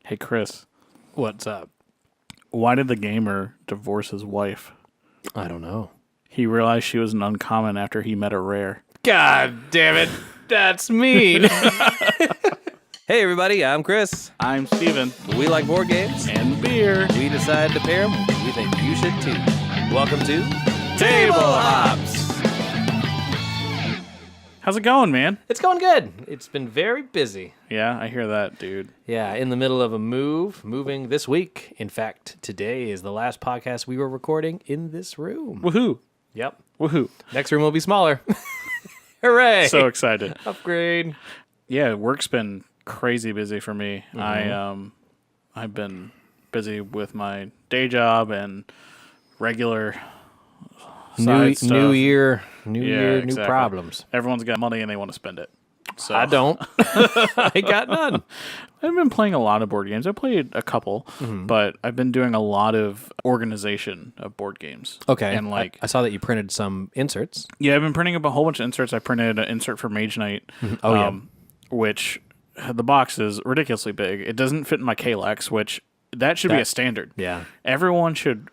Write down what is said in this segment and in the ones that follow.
Hey, Chris, What's up? why did the gamer divorce his wife? I don't know. He realized she was an uncommon after he met a rare. God damn it. That's mean. Hey, everybody. I'm Chris. I'm Steven. We like board games. And beer. We decided to pair them. We think you should too. Welcome to Table Hops. How's it going, man? It's going good. It's been very busy. Yeah, I hear that, dude. Yeah, in the middle of a moving this week. In fact, today is the last podcast we were recording in this room. Woohoo. Yep. Woohoo. Next room will be smaller. Hooray. So excited. Upgrade. Yeah, work's been crazy busy for me. I've been busy with my day job and regular side stuff. New year, exactly. new problems. Everyone's got money and they want to spend it. So I don't. I got none. I've been playing a lot of board games. I played a couple, but I've been doing a lot of organization of board games. Okay. And like, I saw that you printed some inserts. yeah, I've been printing up a whole bunch of inserts. I printed an insert for Mage Knight, which the box is ridiculously big. It doesn't fit in my Kalex, which that should be a standard. Yeah. Everyone should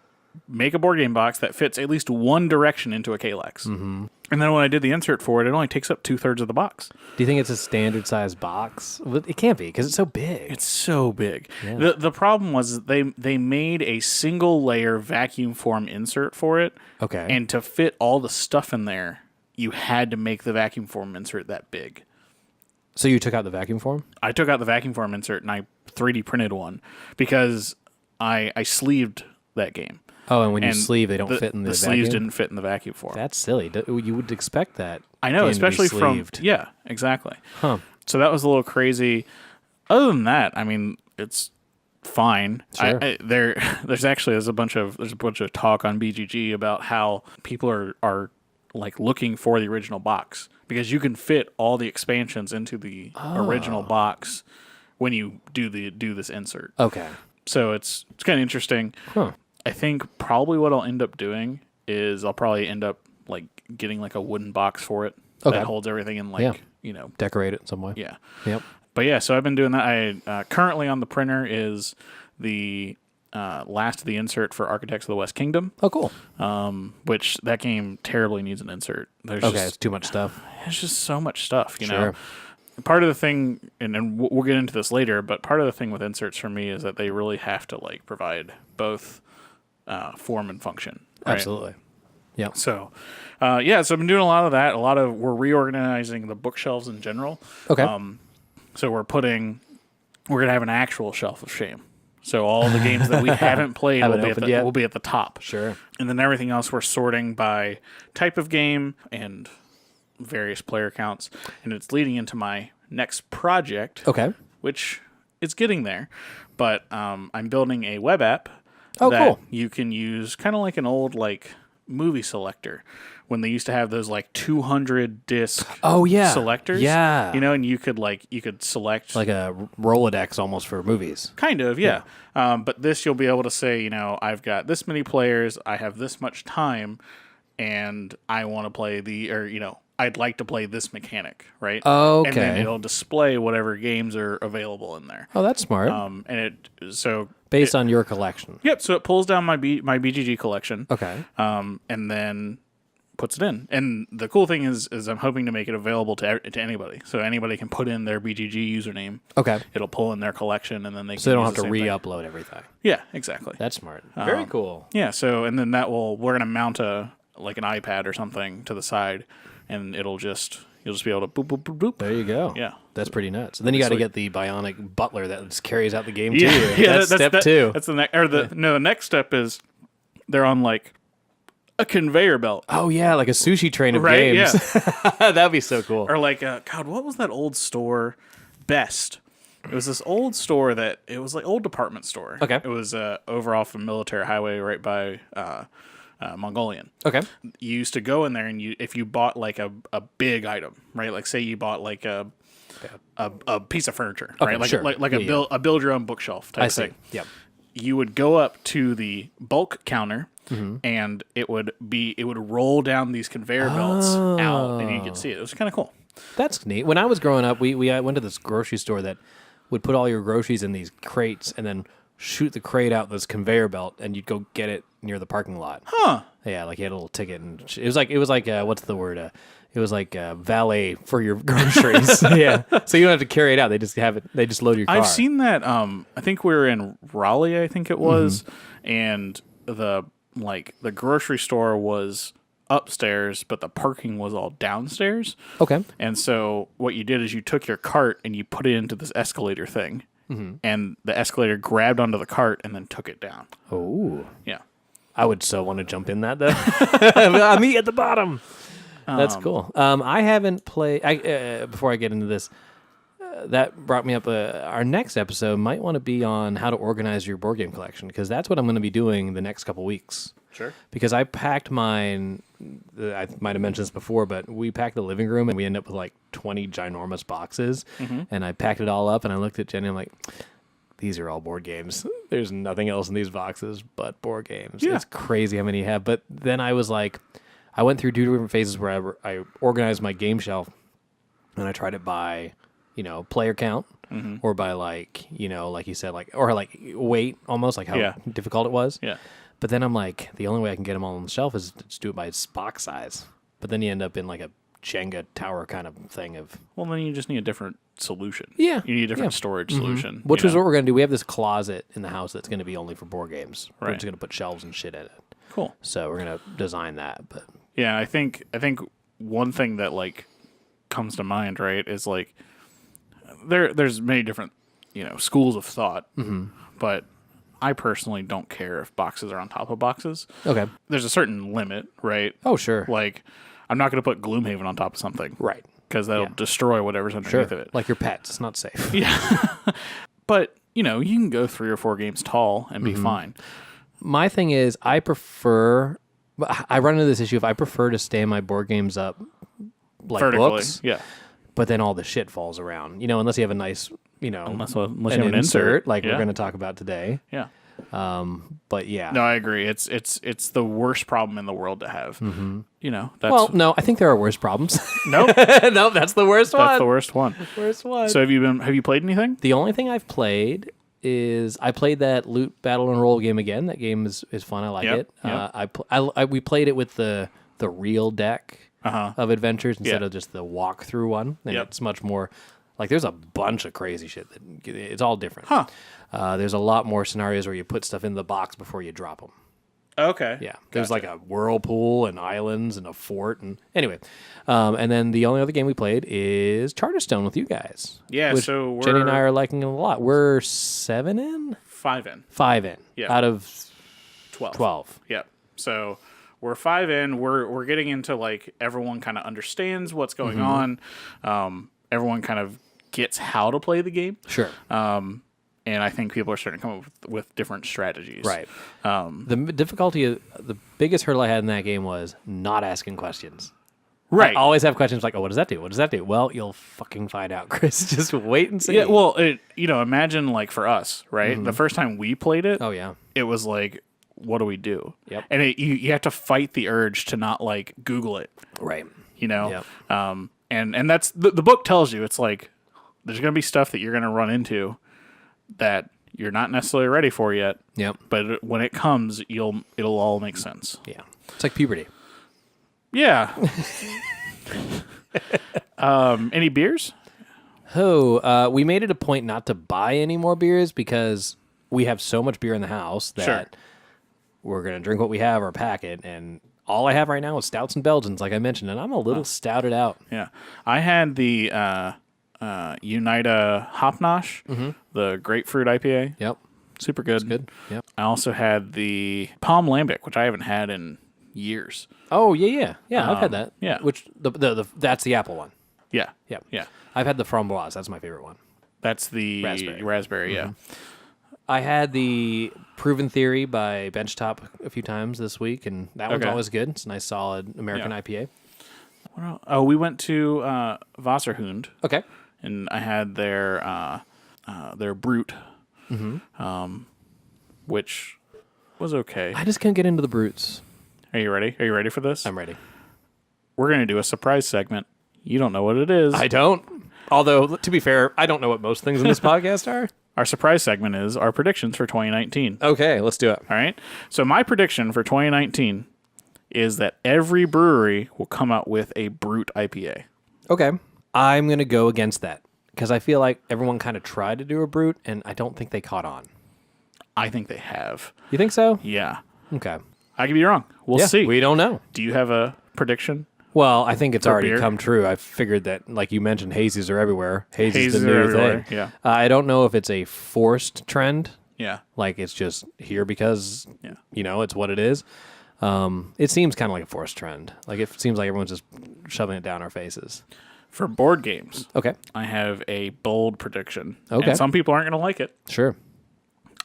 make a board game box that fits at least one direction into a Kalex. And then when I did the insert for it, it only takes up 2/3 of the box. Do you think it's a standard size box? Well, it can't be because it's so big. It's so big. Yeah. The problem was they made a single layer vacuum form insert for it. Okay. And to fit all the stuff in there, you had to make the vacuum form insert that big. So you took out the vacuum form? I took out the vacuum form insert and I 3D printed one because I sleeved that game. Oh, and when you And sleeve, they don't fit in the vacuum? sleeves didn't fit in the vacuum form. That's silly. You would expect that. I know, game especially to be from sleeved. yeah, exactly. Huh. So that was a little crazy. Other than that, I mean, it's fine. Sure. There's a bunch of talk on BGG about how people are like looking for the original box because you can fit all the expansions into the original box when you do this insert. Okay. So it's kind of interesting. Huh. I think probably what I'll end up doing is I'll probably end up like getting like a wooden box for it that holds everything in like, Decorate it in some way. yeah. Yep. But yeah, so I've been doing that. I currently on the printer is the last of the insert for Architects of the West Kingdom, Oh, cool. which that game terribly needs an insert. There's It's too much stuff. there's just so much stuff, you know. Sure. Part of the thing, and we'll get into this later, but part of the thing with inserts for me is that they really have to like provide both form and function. Right? Absolutely. Yeah. So, so I've been doing a lot of that. We're reorganizing the bookshelves in general. Okay. So we're gonna have an actual shelf of shame. So all the games that we haven't played will be at the top. Sure. And then everything else we're sorting by type of game and various player counts. And it's leading into my next project. Okay. Which is getting there. But I'm building a web app that cool. you can use kind of like an old like movie selector when they used to have those like 200 disc selectors. Yeah. You know, and you could select Like a Rolodex almost for movies. kind of, yeah. But this you'll be able to say, I've got this many players, I have this much time, and I want to play I'd like to play this mechanic, right? Okay. And then it'll display whatever games are available in there. Oh, that's smart. Based on your collection. Yep. So it pulls down my BGG collection. Okay. And then puts it in. And the cool thing is I'm hoping to make it available to anybody, so anybody can put in their BGG username. Okay. It'll pull in their collection, and then they So they don't have to re-upload everything. Yeah, exactly. That's smart. Very cool. Yeah. So and then we're gonna mount an iPad or something to the side, and you'll just be able to boop boop boop boop. There you go. Yeah. That's pretty nuts. And then you got to get the bionic butler that just carries out the game too. Yeah, That's step two. That's the next. The next step is they're on like a conveyor belt. Oh yeah, like a sushi train of Right, games. That'd be so cool. Or like, God, what was that old store? Best. It was this old store it was like old department store. Okay. It was over off of Military Highway right by Mongolian. Okay. You used to go in there and if you bought like a big item, right? Like say you bought like a piece of furniture, right? Like sure. like a build your own bookshelf type thing. Yep. You would go up to the bulk counter and it would roll down these conveyor belts out and you could see it. It was kind of cool. That's neat. When I was growing up, we went to this grocery store that would put all your groceries in these crates and then shoot the crate out this conveyor belt, and you'd go get it near the parking lot. Huh. Yeah, like you had a little ticket, and it was like what's the word? It was like valet for your groceries. Yeah, so you don't have to carry it out. They just have it. They just load your car. I've seen that. I think we were in Raleigh. I think it was, and the grocery store was upstairs, but the parking was all downstairs. Okay. And so what you did is you took your cart and you put it into this escalator thing, and the escalator grabbed onto the cart and then took it down. Oh. Yeah. I would so want to jump in that though. Me at the bottom. That's cool. I haven't played. Before I get into this, that brought me up. Our next episode might want to be on how to organize your board game collection, because that's what I'm going to be doing the next couple weeks. Sure. Because I packed mine. I might have mentioned this before, but we packed the living room and we ended up with like 20 ginormous boxes. And I packed it all up and I looked at Jenny and I'm like, these are all board games. There's nothing else in these boxes but board games. Yeah. It's crazy how many you have. But then I was like, I went through 2 different phases where I organized my game shelf, and I tried it by, player count, or by like you said, or like weight, almost like how difficult it was. Yeah. But then I'm like, the only way I can get them all on the shelf is to just do it by box size. But then you end up in like a Jenga tower kind of thing of. Well, then you just need a different solution. Yeah. You need a different storage solution. Which is what we're going to do. We have this closet in the house that's going to be only for board games. We're Right. just going to put shelves and shit in it. Cool. So we're going to design that. But Yeah, I think one thing that like comes to mind, right, is like there's many different schools of thought, but I personally don't care if boxes are on top of boxes. okay. There's a certain limit, right? Oh, sure. Like I'm not going to put Gloomhaven on top of something, Right. Because that'll destroy whatever's underneath of it. Like your pets. It's not safe. Yeah, but you can go 3 or 4 games tall and be fine. My thing is, I run into this issue if I prefer to stand my board games up like Vertically, books, yeah. but then all the shit falls around. Unless you have a nice, Unless you an have an insert, like yeah. we're going to talk about today. Yeah. But yeah. No, I agree. It's the worst problem in the world to have. That's Well, no, I think there are worse problems. nope. No, that's the worst one. That's the worst one. Worst one. So have you played anything? The only thing I've played is I played that Loot Battle and Roll game again. That game is fun. I like Yep, it. yep. We played it with the real deck of adventures instead Yeah. of just the walkthrough one. And Yep. it's much more like there's a bunch of crazy shit that it's all different. Huh. There's a lot more scenarios where you put stuff in the box before you drop them. Okay. Yeah, there's like a whirlpool and islands and a fort and anyway, and then the only other game we played is Charterstone with you guys. Yeah, which so Jenny and I are liking it a lot. We're 7 in, 5 in. 5 in, Yeah. out of 12. Yep. So we're 5 in. We're getting into like everyone kind of understands what's going on. Everyone kind of gets how to play the game. Sure, And I think people are starting to come up with different strategies. right. The difficulty, the biggest hurdle I had in that game was not asking questions. Right. I always have questions like, "Oh, what does that do? What does that do?" Well, you'll fucking find out, Chris. Just wait and see. Yeah. Well, imagine like for us, right? The first time we played it, Oh yeah. it was like, what do we do? Yep. And you have to fight the urge to not like Google it. Right. Yep. And that's the book tells you, it's like there's going to be stuff that you're going to run into that you're not necessarily ready for yet. Yep. But when it comes, it'll all make sense. Yeah. It's like puberty. Yeah. Any beers? Oh, we made it a point not to buy any more beers because we have so much beer in the house that Sure. we're going to drink what we have or pack it. And all I have right now is stouts and Belgians, like I mentioned, and I'm a little stouted out. Yeah. I had the Unida Hopnosh, the grapefruit IPA. Yep. Super good. Good. Yep. I also had the Palm Lambic, which I haven't had in years. Oh, yeah. I've had that. yeah. Which, the that's the apple one. Yeah. Yep. Yeah. I've had the framboise. That's my favorite one. That's the raspberry yeah. I had the Proven Theory by Benchtop a few times this week, and that one's always good. It's a nice, solid American IPA. What else? Oh, we went to Wasserhund, Okay. and I had their Brute, which was okay. I just can't get into the brutes. Are you ready? Are you ready for this? I'm ready. We're going to do a surprise segment. You don't know what it is. I don't. Although, to be fair, I don't know what most things in this podcast are. Our surprise segment is our predictions for 2019. Okay, let's do it. All right. So my prediction for 2019 is that every brewery will come out with a Brute IPA. Okay. I'm going to go against that because I feel like everyone kind of tried to do a Brute, and I don't think they caught on. I think they have. You think so? Yeah. Okay. I could be wrong. We'll see. We don't know. Do you have a prediction? Well, I think it's already beer? come true. I figured that, like you mentioned, hazies are everywhere. Haze is Hazes the are new everywhere, thing. yeah. I don't know if it's a forced trend, Yeah. like it's just here because, Yeah. it's what it is. It seems kind of like a forced trend. Like it seems like everyone's just shoving it down our faces. For board games, Okay. I have a bold prediction. Okay. And some people aren't going to like it. Sure.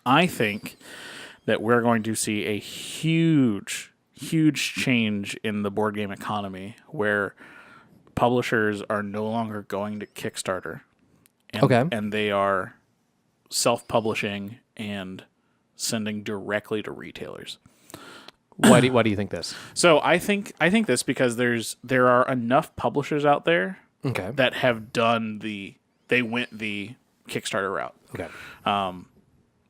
I think that we're going to see a huge change in the board game economy where publishers are no longer going to Kickstarter. And, Okay. And they are self-publishing and sending directly to retailers. Why do you think this? So I think this because there are enough publishers out there Okay. that have done they went the Kickstarter route. Okay.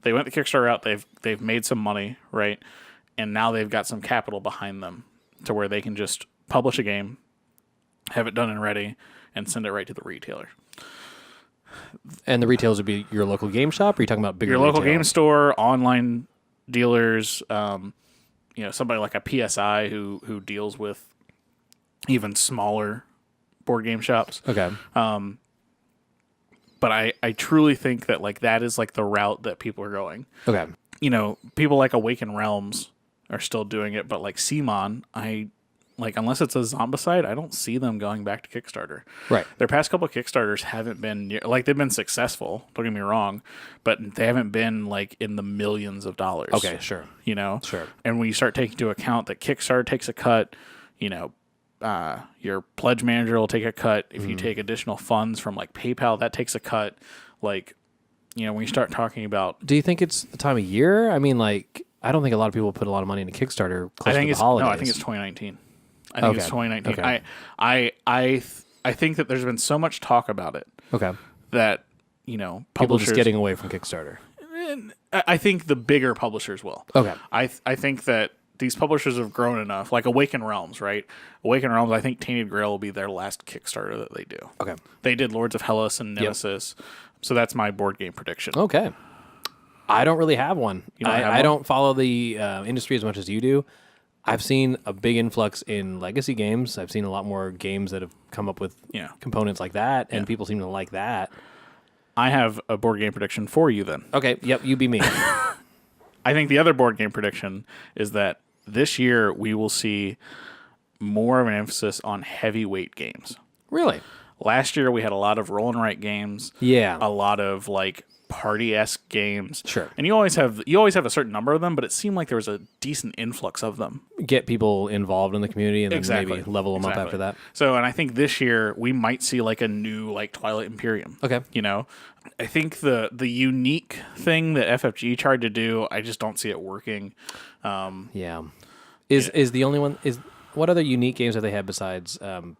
They went the Kickstarter route. They've made some money, right? And now they've got some capital behind them to where they can just publish a game, have it done and ready, and send it right to the retailer. And the retailers would be your local game shop, or are you talking about bigger Your local retail? game store, online dealers, somebody like a PSI who deals with even smaller board game shops. Okay. But I truly think that that is the route that people are going. Okay. People like Awaken Realms are still doing it, but Simon, unless it's a Zombicide, I don't see them going back to Kickstarter. Right. Their past couple of Kickstarters haven't been they've been successful, don't get me wrong, but they haven't been in the millions of dollars. Okay, sure. Sure. And when you start taking into account that Kickstarter takes a cut, your pledge manager will take a cut. If you take additional funds from PayPal, that takes a cut. When you start talking about, Do you think it's the time of year? I mean, I don't think a lot of people put a lot of money into Kickstarter close to the holidays. No, I think it's 2019. I think it's 2019. Okay. I think that there's been so much talk about it Okay. that People publishers just getting away from Kickstarter. I think the bigger publishers will. Okay. I think that these publishers have grown enough, like Awaken Realms, right? Awaken Realms, I think Tainted Grail will be their last Kickstarter that they do. Okay. They did Lords of Hellas and Nemesis, so that's my board game prediction. Okay. I don't really have one. I don't follow the industry as much as you do. I've seen a big influx in legacy games. I've seen a lot more games that have come up with components like that, and people seem to like that. I have a board game prediction for you then. Okay, yep, you be me. I think the other board game prediction is that this year we will see more of an emphasis on heavyweight games. Really? Last year we had a lot of roll and write games. Yeah. A lot of party-esque games. Sure. And you always have a certain number of them, but it seemed like there was a decent influx of them. Get people involved in the community and then Exactly. maybe level them up after that. So, and I think this year we might see a new Twilight Imperium. Okay. I think the unique thing that FFG tried to do, I just don't see it working. Yeah. Is the only one what other unique games have they had besides Keyforge?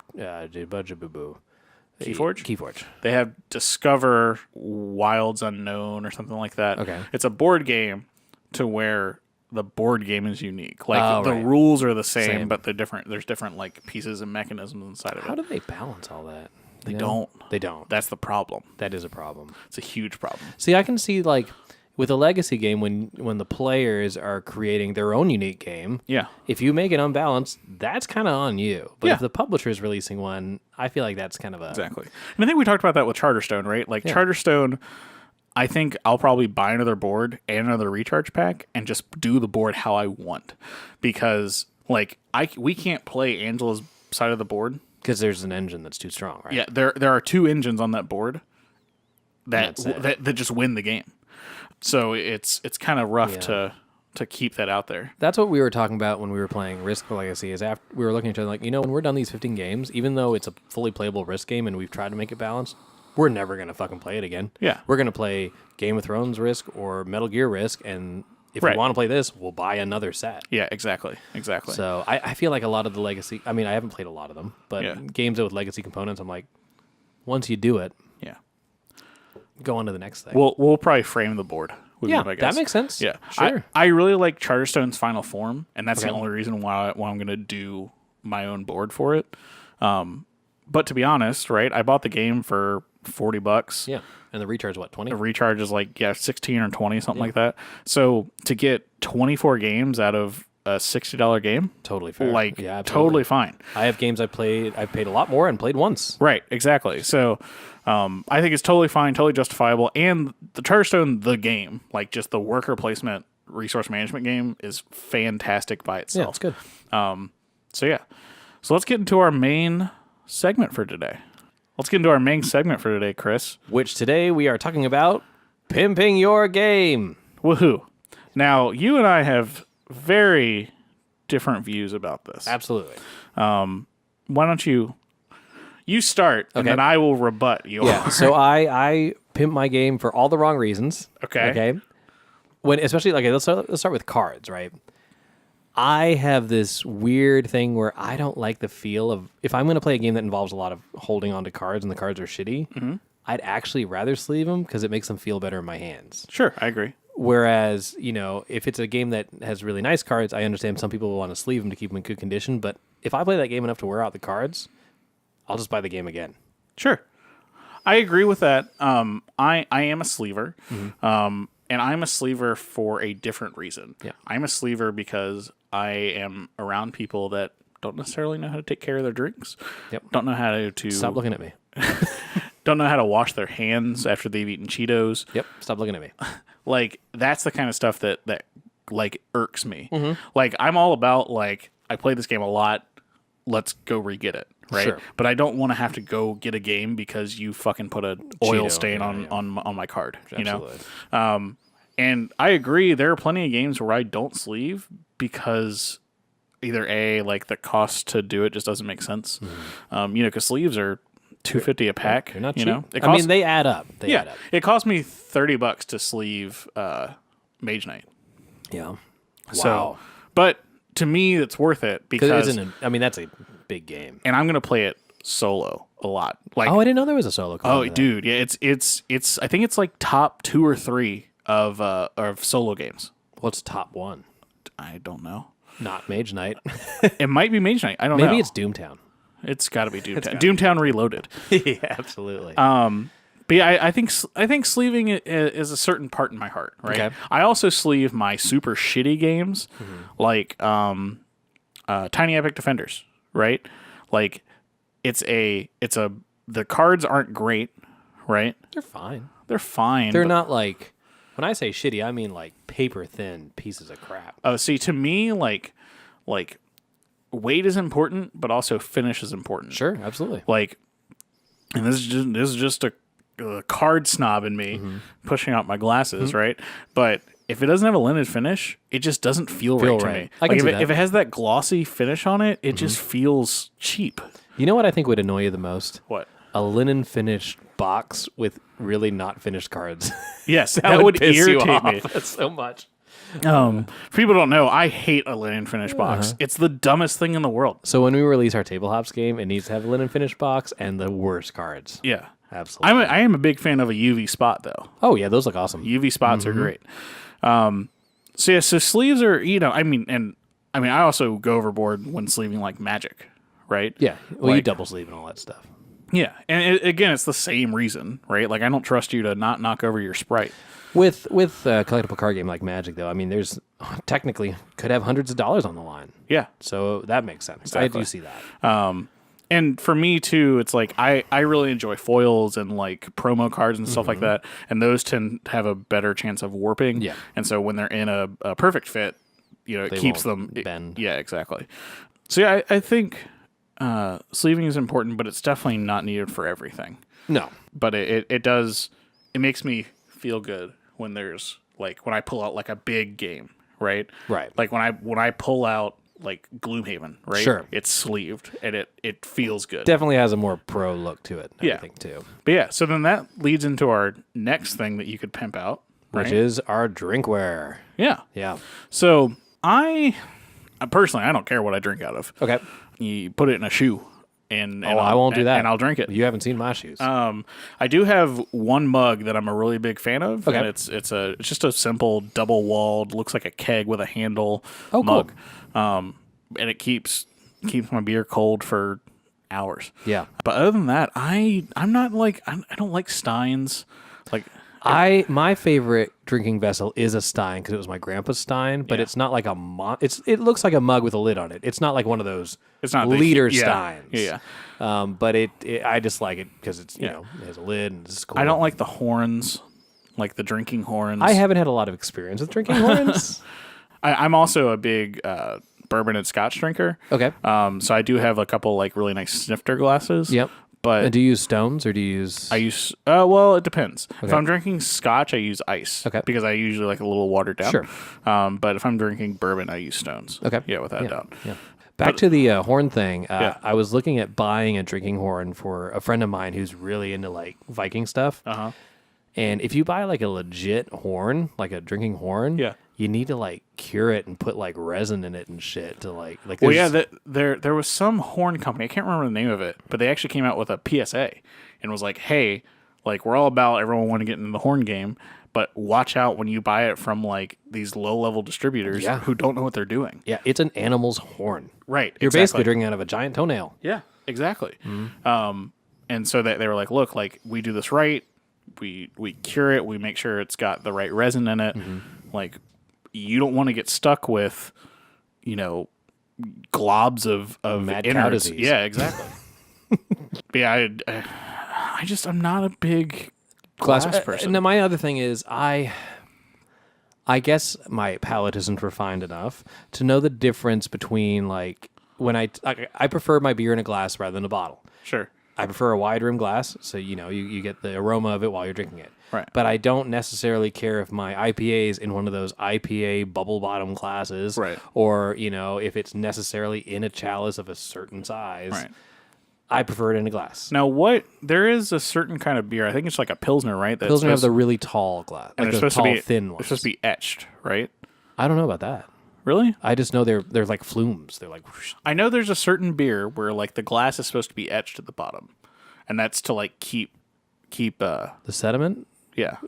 Keyforge. They have Discover Wilds Unknown or something like that. Okay. It's a board game to where the board game is unique. The right. rules are the same, but they're different. There's different pieces and mechanisms inside of it. How do they balance all that? They don't. They don't. That's the problem. That is a problem. It's a huge problem. See, I can see with a legacy game when the players are creating their own unique game. Yeah. If you make it unbalanced, that's kind of on you. But Yeah. if the publisher is releasing one, I feel like that's kind of a Exactly. And I think we talked about that with Charterstone, right? Charterstone, I think I'll probably buy another board and another recharge pack and just do the board how I want. Because we can't play Angela's side of the board. because there's an engine that's too strong, right? Yeah, there are two engines on that board that That's it. that just win the game. So it's kind of rough to keep that out there. That's what we were talking about when we were playing Risk Legacy. Is after we were looking at each other when we're done these 15 games, even though it's a fully playable Risk game and we've tried to make it balanced, we're never gonna fucking play it again. Yeah. We're gonna play Game of Thrones Risk or Metal Gear Risk, and if Right. we want to play this, we'll buy another set. Yeah, exactly. So I feel like a lot of the legacy. I mean, I haven't played a lot of them, but Yeah. games with legacy components, I'm like, once you do it, go on to the next thing. We'll probably frame the board. Yeah, I guess. that makes sense. Yeah, Sure. I really like Charterstone's Final Form, and that's the Okay. only reason why I'm going to do my own board for it. But to be honest, right, I bought the game for $40. Yeah. And the recharge, what, 20? The recharge is like 16 or 20, something like that. So to get 24 games out of a $60 game, Totally fair. like yeah, absolutely. totally fine. I have games I've paid a lot more and played once. Right, exactly. So I think it's totally fine, totally justifiable. And the Charterstone, the game, like just the worker placement resource management game, is fantastic by Yeah, itself. it's good. So yeah. So let's get into our main segment for today. Chris. Which today we are talking about pimping your game. Woohoo. Now, you and I have very different views about this. Absolutely. Why don't you start, and Okay. then I will rebut you. Yeah. So I pimp my game for all the wrong reasons. Okay. Okay. When especially like let's start with cards, right? I have this weird thing where I don't like the feel of if I'm going to play a game that involves a lot of holding on to cards and the cards are shitty. I'd actually rather sleeve them because it makes them feel better in my hands. Sure, I agree. Whereas, if it's a game that has really nice cards, I understand some people will want to sleeve them to keep them in good condition. But if I play that game enough to wear out the cards, I'll just buy the game again. Sure. I agree with that. I am a sleever. And I'm a sleever for a different reason. Yeah. I'm a sleever because I am around people that don't necessarily know how to take care of their drinks. Yep. Don't know how to Stop looking at me. don't know how to wash their hands after they've eaten Cheetos. Yep. Stop looking at me. Like that's the kind of stuff that like irks me. Like I'm all about like I play this game a lot. Let's go re-get it, right? Sure. But I don't want to have to go get a game because you fucking put a oil Cheeto, stain yeah. on my card. You know. Absolutely. And I agree. There are plenty of games where I don't sleeve because either A, like the cost to do it just doesn't make sense. Because sleeves are $2.50 a pack. They're not you cheap. know, it costs, they add up. They add up. it cost me $30 to sleeve Mage Knight. Yeah. So, Wow. but to me, it's worth it because, that's a big game. and I'm gonna play it solo a lot. Like, Oh, I didn't know there was a solo card. oh, dude, yeah, it's. I think it's like top 2 or 3 of solo games. What's top one? I don't know. Not Mage Knight. It might be Mage Knight. I don't know. Maybe it's Doomtown. It's got to be Doomtown. Doomtown Reloaded. Yeah, absolutely. But yeah, I think sleeving is a certain part in my heart, right? Okay. I also sleeve my super shitty games, like Tiny Epic Defenders, right? Like the cards aren't great, right? They're fine. They're fine. They're but- not like when I say shitty, I mean like paper thin pieces of crap. Oh, see, to me, like weight is important, but also finish is important. Sure, absolutely. Like, and this is just a card snob in me pushing out my glasses, right? But if it doesn't have a linen finish, it just doesn't feel right to right. me. I can see that. If it has that glossy finish on it, it just feels cheap. You know what I think would annoy you the most? What? A linen finished box with really not finished cards. Yes, that would piss you irritate me. off so much. For people who don't know, I hate a linen finish box. It's the dumbest thing in the world. So when we release our Table Hops game, it needs to have a linen finished box and the worst cards. Yeah. Absolutely. I am a big fan of a UV spot though. Oh yeah, those look awesome. UV spots are great. So sleeves are, I also go overboard when sleeving like Magic, right? Yeah. Well, you Like- double sleeve and all that stuff. Yeah, and again, it's the same reason, right? Like I don't trust you to not knock over your sprite. With a collectible card game like Magic, though, I mean, there's technically could have hundreds of dollars on the line. Yeah, So that makes sense. Exactly. I do see that. and for me too, it's like I really enjoy foils and like promo cards and stuff like that, and those tend to have a better chance of warping. Yeah. and so when they're in a perfect fit, it They keeps them won't bend. Yeah, exactly. So yeah, I think sleeving is important, but it's definitely not needed for everything. No. But it does. It makes me feel good when there's like when I pull out like a big game, right? Right. Like when I pull out like Gloomhaven, right? Sure. It's sleeved and it feels good. Definitely has a more pro look to it, Yeah. I think, too. But yeah, so then that leads into our next thing that you could pimp out, right? Which is our drinkware. Yeah. Yeah. So I personally I don't care what I drink out of. Okay. You put it in a shoe and I won't do that. and I'll drink it. You haven't seen my shoes. I do have one mug that I'm a really big fan of. Okay. And it's just a simple double walled, looks like a keg with a handle Oh, mug. Cool. And it keeps my beer cold for hours. Yeah. But other than that, I'm not like I don't like Steins. Like my favorite drinking vessel is a Stein because it was my grandpa's Stein, but it's not like a it looks like a mug with a lid on it. It's not like one of those liter Steins. Yeah. But I just like it because it's you know it has a lid and it's cool. I don't like the horns, like the drinking horns. I haven't had a lot of experience with drinking horns. I'm also a big bourbon and Scotch drinker. Okay. So I do have a couple like really nice snifter glasses. Yep. But do you use stones or do you use? I use well, it depends. Okay. If I'm drinking Scotch, I use ice. Okay. Because I usually like a little watered down. Sure. But if I'm drinking bourbon, I use stones. Okay. Yeah, without a doubt. Yeah. Back to the horn thing. Yeah. I was looking at buying a drinking horn for a friend of mine who's really into like Viking stuff. Uh-huh. And if you buy like a legit horn, like a drinking horn, Yeah. you need to like cure it and put like resin in it and shit to like. Well, yeah, there was some horn company. I can't remember the name of it, but they actually came out with a PSA and was like, "Hey, like we're all about everyone want to get into the horn game, but watch out when you buy it from like these low-level distributors who don't know what they're doing." Yeah, it's an animal's horn. Right. You're basically drinking out of a giant toenail. Yeah, exactly. And so they were like, "Look, like we do this right. We cure it. We make sure it's got the right resin in it. Like you don't want to get stuck with, globs of mad cow innards." disease. Yeah, exactly. But yeah, I'm not a big glass person. Now my other thing is I guess my palate isn't refined enough to know the difference between like when I prefer my beer in a glass rather than a bottle. Sure. I prefer a wide rim glass, so you get the aroma of it while you're drinking it. Right. But I don't necessarily care if my IPA is in one of those IPA bubble bottom glasses, Right. or if it's necessarily in a chalice of a certain size. Right. I prefer it in a glass. Now, there is a certain kind of beer. I think it's like a Pilsner, right? That's Pilsner have the really tall glass, and like they're the supposed tall, to be thin ones. They're supposed to be etched, right? I don't know about that. Really? I just know they're like flumes. They're like whoosh. I know there's a certain beer where like the glass is supposed to be etched at the bottom, and that's to like keep the sediment. yeah.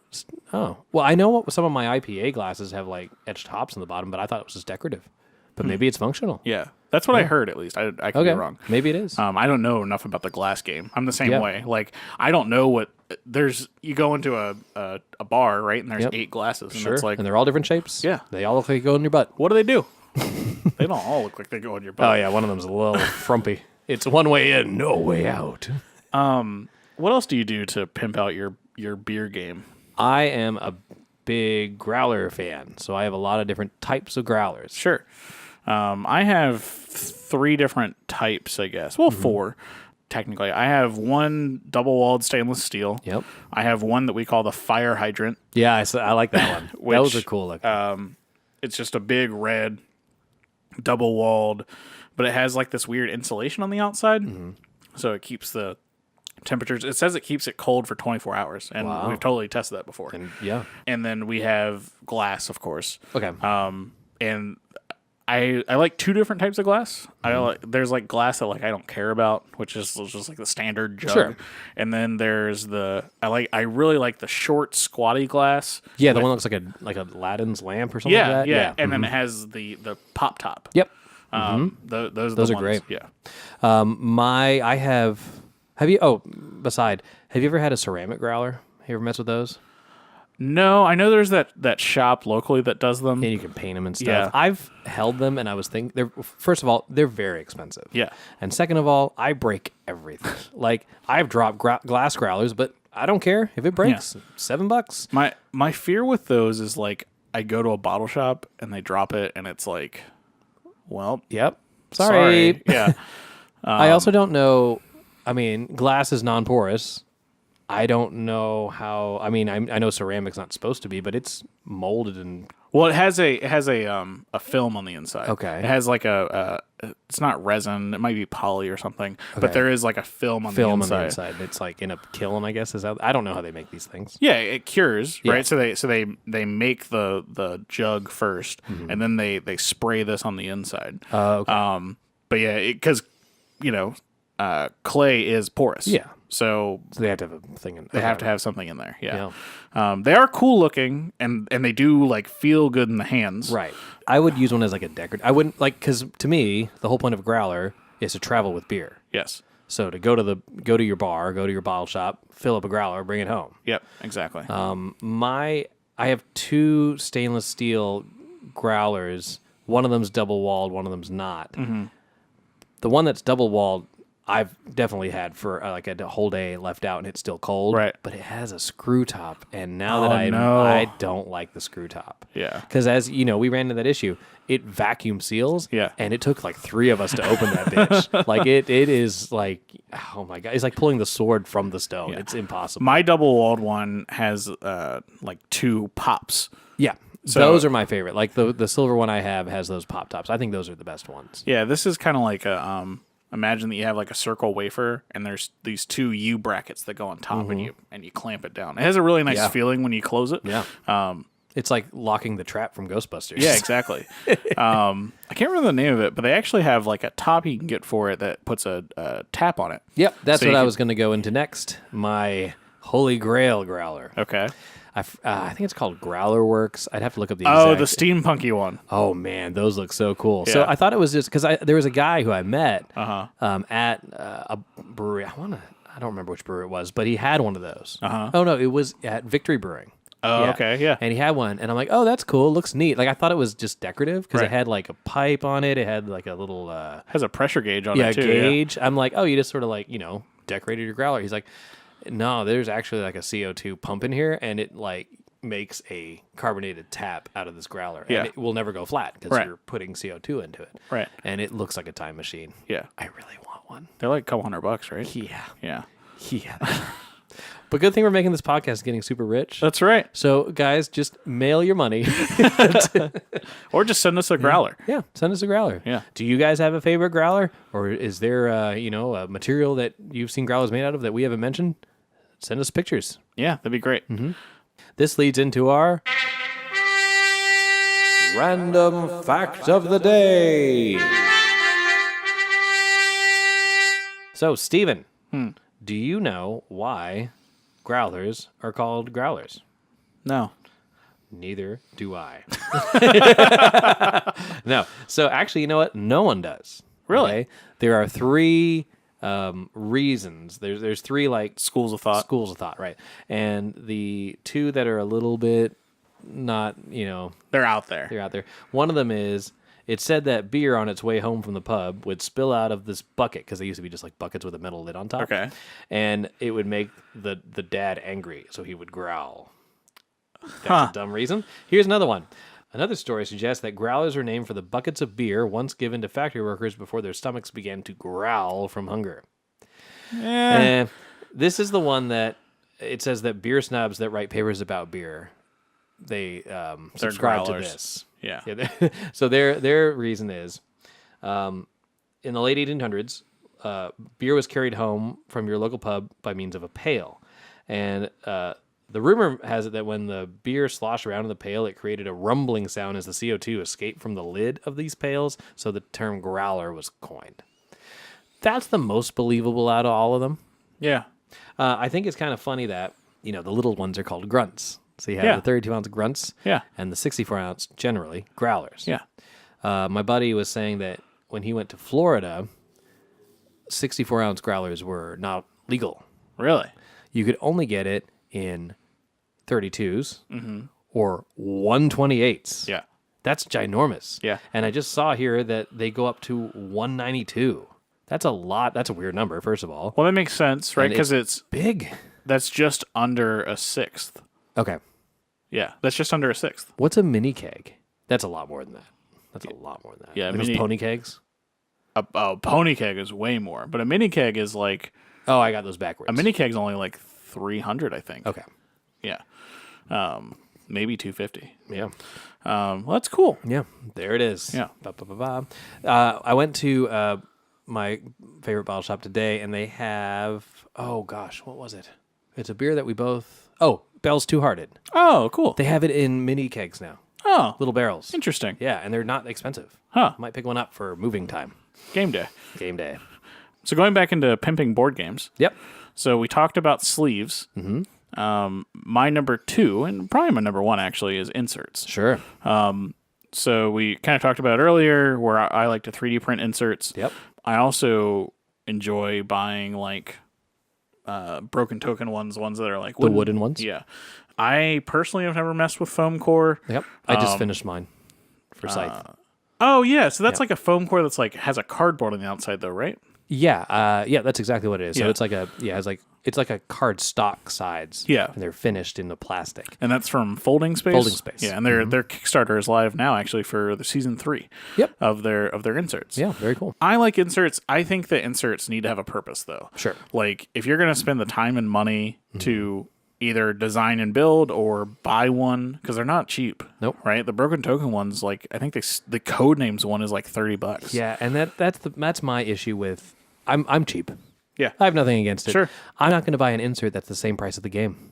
Oh, well, I know some of my IPA glasses have like etched hops in the bottom, but I thought it was just decorative. But maybe it's functional. Yeah, that's what I heard. At least I could be wrong. Maybe it is. I don't know enough about the glass game. I'm the same Yeah. way. Like I don't know what there's. You go into a bar, right, and there's Yep. 8 glasses, and Sure. it's like, And they're all different shapes. Yeah. They all look like they go in your butt. what do they do? They don't all look like they go in your butt. Oh yeah, one of them's a little frumpy. It's one way in, no way out. What else do you do to pimp out your beer game? I am a big growler fan, so I have a lot of different types of growlers. Sure. I have 3 different types, I guess. Well, 4 technically. I have one double-walled stainless steel. Yep. I have one that we call the fire hydrant. Yeah, I like that one. Those are cool looking. It's just a big red double-walled, but it has like this weird insulation on the outside, so it keeps the temperatures. It says it keeps it cold for 24 hours, and Wow. we've totally tested that before. And yeah. And then we have glass, of course. Okay. And I like 2 different types of glass. There's like glass that like I don't care about, which is just like the standard jug. Sure. And then there's I really like the short squatty glass. Yeah, the one that looks like a Aladdin's lamp or something like that. Yeah. And then it has the pop top. Yep. Those are are great. Yeah. Have you ever had a ceramic growler? You ever mess with those? No, I know there's that shop locally that does them. And you can paint them and stuff. Yeah. I've held them, and I was thinking, first of all, they're very expensive. Yeah. And second of all, I break everything. Like, I've dropped glass growlers, but I don't care if it breaks. $7. My fear with those is like I go to a bottle shop and they drop it and it's like, well, Yep. Sorry. Yeah. I also don't know. I mean, glass is non-porous. I don't know how. I mean, I know ceramic's not supposed to be, but it's molded and. Well, it has a film on the inside. Okay. It has like it's not resin. It might be poly or something. Okay. But there is like a film on the inside. It's like in a kiln, I guess. I don't know how they make these things. Yeah, it cures, Yeah. right? So they make the jug first, and then they spray this on the inside. Okay. But yeah, because clay is porous. Yeah. So So they have to have a thing in they have to have something in there. Yeah. Yeah. They are cool looking and they do like feel good in the hands. Right. I would use one as like a decorative. I wouldn't like, because to me, the whole point of a growler is to travel with beer. Yes. So to go to your bar, go to your bottle shop, fill up a growler, bring it home. Yep. Exactly. I have 2 stainless steel growlers. One of them's double walled, one of them's not. Mm-hmm. The one that's double walled, I've definitely had for like a whole day left out and it's still cold. Right. But it has a screw top, and now Oh, that no. I don't like the screw top. Yeah. Because as you know, we ran into that issue. It vacuum seals. Yeah. And it took like 3 of us to open that bitch. Like it is like, oh my God. It's like pulling the sword from the stone. Yeah. It's impossible. My double walled one has like 2 pops. Yeah. So- those are my favorite. Like the silver one I have has those pop tops. I think those are the best ones. Yeah, this is kind of like a imagine that you have like a circle wafer and there's these 2 U brackets that go on top and you clamp it down. It has a really nice Yeah. feeling when you close it. Yeah. It's like locking the trap from Ghostbusters. Yeah, exactly. I can't remember the name of it, but they actually have like a top you can get for it that puts a tap on it. Yep. That's So what you I could- was going to go into next. My Holy Grail growler. Okay. I think it's called Growler Works. I'd have to look up the Oh, exact. the steampunky one. Oh man, those look so cool. So Yeah. I thought it was just because there was a guy who I met Uh-huh. at a brewery. I don't remember which brewery it was, but he had one of those. Uh-huh. Oh no, it was at Victory Brewing. Oh, Yeah. okay, yeah. And he had one, and I'm like, oh, that's cool. It looks neat. Like I thought it was just decorative because Right. it had like a pipe on it. It had like a little Has a pressure gauge on yeah it too. gauge. I'm like, oh, you just sort of like decorated your growler. He's like, no, there's actually like a CO2 pump in here, and it like makes a carbonated tap out of this growler. Yeah. And it will never go flat because Right. you're putting CO2 into it. Right. And it looks like a time machine. Yeah. I really want one. They're like a couple $100, right? Yeah. Yeah. Yeah. But good thing we're making this podcast getting super rich. That's right. So, guys, just mail your money. Or just send us a growler. Yeah, send us a growler. Yeah. Do you guys have a favorite growler? Or is there, a material that you've seen growlers made out of that we haven't mentioned? Send us pictures. Yeah, that'd be great. This leads into our random fact of the day. So, Steven, do you know why growlers are called growlers? No. Neither do I. No. So, actually, you know what? No one does. Really? Okay? There are 3 reasons. There's 3 like Schools of thought. schools of thought, right? And the 2 that are a little bit not, They're out there. they're out there. One of them is it said that beer on its way home from the pub would spill out of this bucket because they used to be just like buckets with a metal lid on top. Okay. And it would make the dad angry, so he would growl. That's a dumb reason. Here's another one. Another story suggests that growlers are named for the buckets of beer once given to factory workers before their stomachs began to growl from hunger. And this is the one that it says that beer snobs that write papers about beer, they subscribe to growlers. this. Yeah. Yeah. So their reason is, in the late 1800s, beer was carried home from your local pub by means of a pail, and the rumor has it that when the beer sloshed around in the pail, it created a rumbling sound as the CO2 escaped from the lid of these pails, so the term growler was coined. That's the most believable out of all of them. Yeah. I think it's kind of funny that, the little ones are called grunts. So you have Yeah. the 32-ounce grunts Yeah. and the 64-ounce, generally, growlers. Yeah. My buddy was saying that when he went to Florida, 64-ounce growlers were not legal. Really? You could only get it in 32s or 128s. Yeah. That's ginormous. Yeah. And I just saw here that they go up to 192. That's a lot. That's a weird number, first of all. Well, that makes sense, right? And Because it's big. that's just under a sixth. Okay. Yeah, that's just under a sixth. What's a mini keg? That's a lot more than that. That's a lot more than that. Yeah, Like those mini- pony kegs? A pony keg is way more, but a mini keg is like Oh, I got those backwards. a mini keg's only like 300, I think. Okay. Yeah. Maybe 250. Yeah. Well, that's cool. Yeah. There it is. Yeah. Ba-ba-ba-ba. I went to my favorite bottle shop today, and they have, oh gosh, what was it? It's a beer that we both, Bell's Two Hearted. Oh, cool. They have it in mini kegs now, Oh, little barrels. interesting. Yeah, and they're not expensive. Huh. Might pick one up for moving time. Game day. Game day. So going back into pimping board games. Yep. So we talked about sleeves. Mm-hmm. My number 2, and probably my number 1 actually, is inserts. Sure. So we kind of talked about earlier where I like to 3D print inserts. Yep. I also enjoy buying like broken token ones that are like The wooden ones? Yeah. I personally have never messed with foam core. Yep. I just finished mine for Scythe. Oh yeah, so that's like a foam core that's like has a cardboard on the outside though, right? Yeah. That's exactly what it is. So Yeah. it's like it's like a card stock sides. Yeah. And they're finished in the plastic. And that's from Folding Space. Folding Space. Yeah, and their Kickstarter is live now actually for the season 3. Yep. Of their inserts. Yeah, very cool. I like inserts. I think that inserts need to have a purpose though. Sure. Like if you're going to spend the time and money to either design and build or buy one, because they're not cheap. Nope. Right? The broken token ones, like I think the code names one is like $30. Yeah, and that's my issue with I'm cheap. Yeah. I have nothing against it. Sure. I'm not going to buy an insert that's the same price of the game.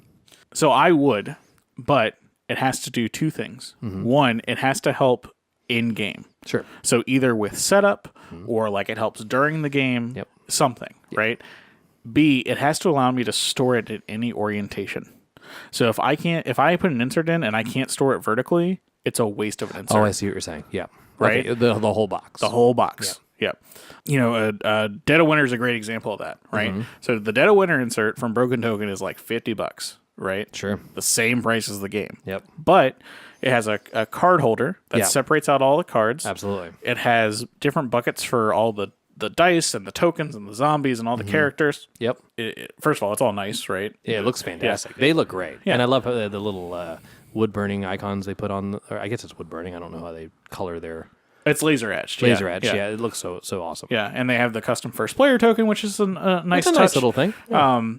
So I would, but it has to do 2 things. One, it has to help in game. Sure. So either with setup or like it helps during the game, Yep. something, right? B, it has to allow me to store it in any orientation. So if I put an insert in and I can't store it vertically, it's a waste of an insert. Oh, I see what you're saying. Yeah. Right? Okay, the whole box. The whole box. Yeah. You know, Dead of Winter is a great example of that, right? So the Dead of Winter insert from Broken Token is like $50, right? Sure. The same price as the game. Yep. But it has a card holder that Yeah. separates out all the cards. Absolutely. It has different buckets for all the dice and the tokens and the zombies and all the characters. Yep. First of all, it's all nice, right? Yeah, it looks fantastic. They look great. Yeah. And I love the little wood burning icons they put on. Or I guess it's wood burning. I don't know how they color their It's laser etched. laser edge. Yeah. It looks so awesome. Yeah, and they have the custom first player token, which is a nice It's a touch. nice little thing. Yeah.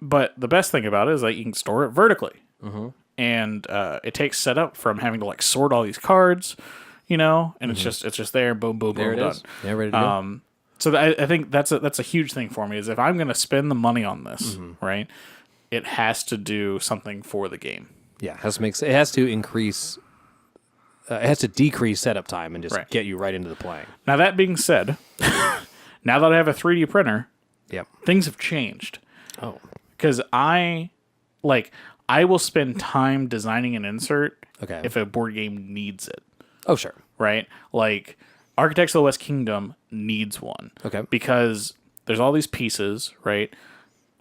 But the best thing about it is that you can store it vertically. And it takes setup from having to like sort all these cards, you know, and it's just there, boom, boom, there boom, it done. is. Yeah, ready to go. So I think that's a huge thing for me is if I'm going to spend the money on this, right, it has to do something for the game. Yeah, it has to increase. It has to decrease setup time and just Right. get you right into the playing. Now that being said, now that I have a 3D printer, Yep. things have changed Oh. because I will spend time designing an insert Okay. if a board game needs it, Oh, sure. right? Like Architects of the West Kingdom needs one. Okay. Because there's all these pieces, right?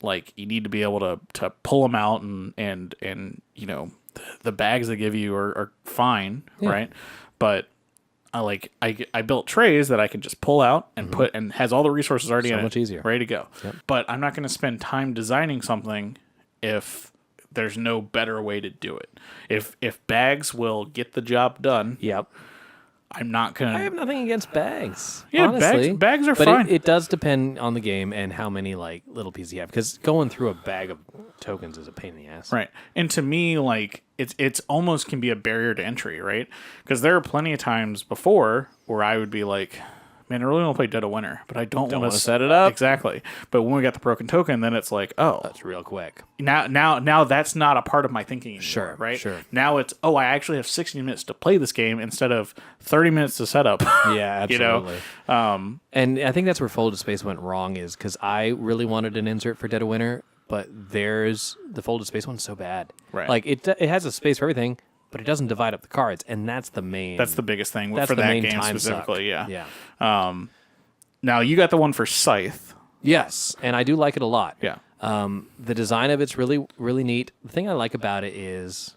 Like you need to be able to pull them out and you know the bags they give you are fine, right? But I built trays that I can just pull out and put and has all the resources already in much it, easier. ready to go. But I'm not going to spend time designing something if there's no better way to do it. If bags will get the job done, Yep. I'm not going I to. have nothing against bags. Yeah, honestly. bags are but fine. It does depend on the game and how many like little pieces you have. Because going through a bag of tokens is a pain in the ass. Right. And to me, like it's almost can be a barrier to entry, right? Because there are plenty of times before where I would be like, man, I really want to play Dead of Winter, but I don't want wanna to set it up. Exactly. But when we got the broken token, then it's like, oh, That's real quick. now that's not a part of my thinking anymore, Sure, right? sure. Now it's, oh, I actually have 60 minutes to play this game instead of 30 minutes to set up. Yeah, You know? absolutely. And I think that's where Folded Space went wrong is because I really wanted an insert for Dead of Winter, but the Folded Space one's so bad. Right. Like it has a space for everything, but it doesn't divide up the cards, and that's the main. That's the biggest thing that's for the that main game time specifically. suck. Yeah. Yeah. Now you got the one for Scythe. Yes, and I do like it a lot. Yeah. The design of it's really really neat. The thing I like about it is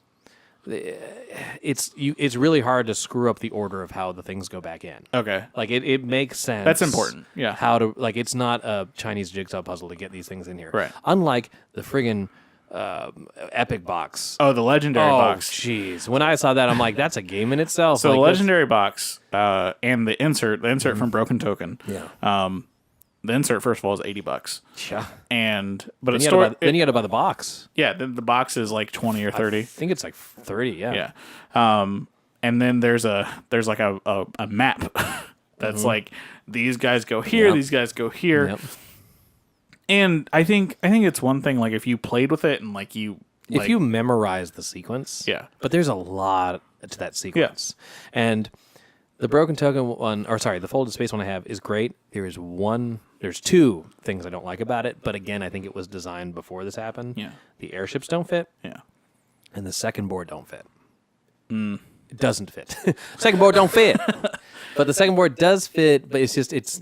it's really hard to screw up the order of how the things go back in. Okay. Like it makes sense. That's important, yeah. How to like it's not a Chinese jigsaw puzzle to get these things in here. Right. Unlike the friggin' Epic box. Oh, the legendary box. Jeez. When I saw that, I'm like, that's a game in itself. So like, the that's- legendary box and the insert from Broken Token. Yeah. The insert first of all is $80, Yeah. but it's Then you got to buy the box. yeah. The box is like 20 or 30. I think it's like 30. Yeah. Yeah. And then there's like a map that's like these guys go here, Yep. these guys go here. Yep. And I think it's one thing like if you played with it and like you If you memorize the sequence. Yeah. But there's a lot to that sequence. And The broken token one, or sorry, the folded space one I have is great. There's two things I don't like about it, but again, I think it was designed before this happened. Yeah. The airships don't fit, Yeah. and the second board don't fit. It doesn't fit. Second board don't fit, but the second board does fit. But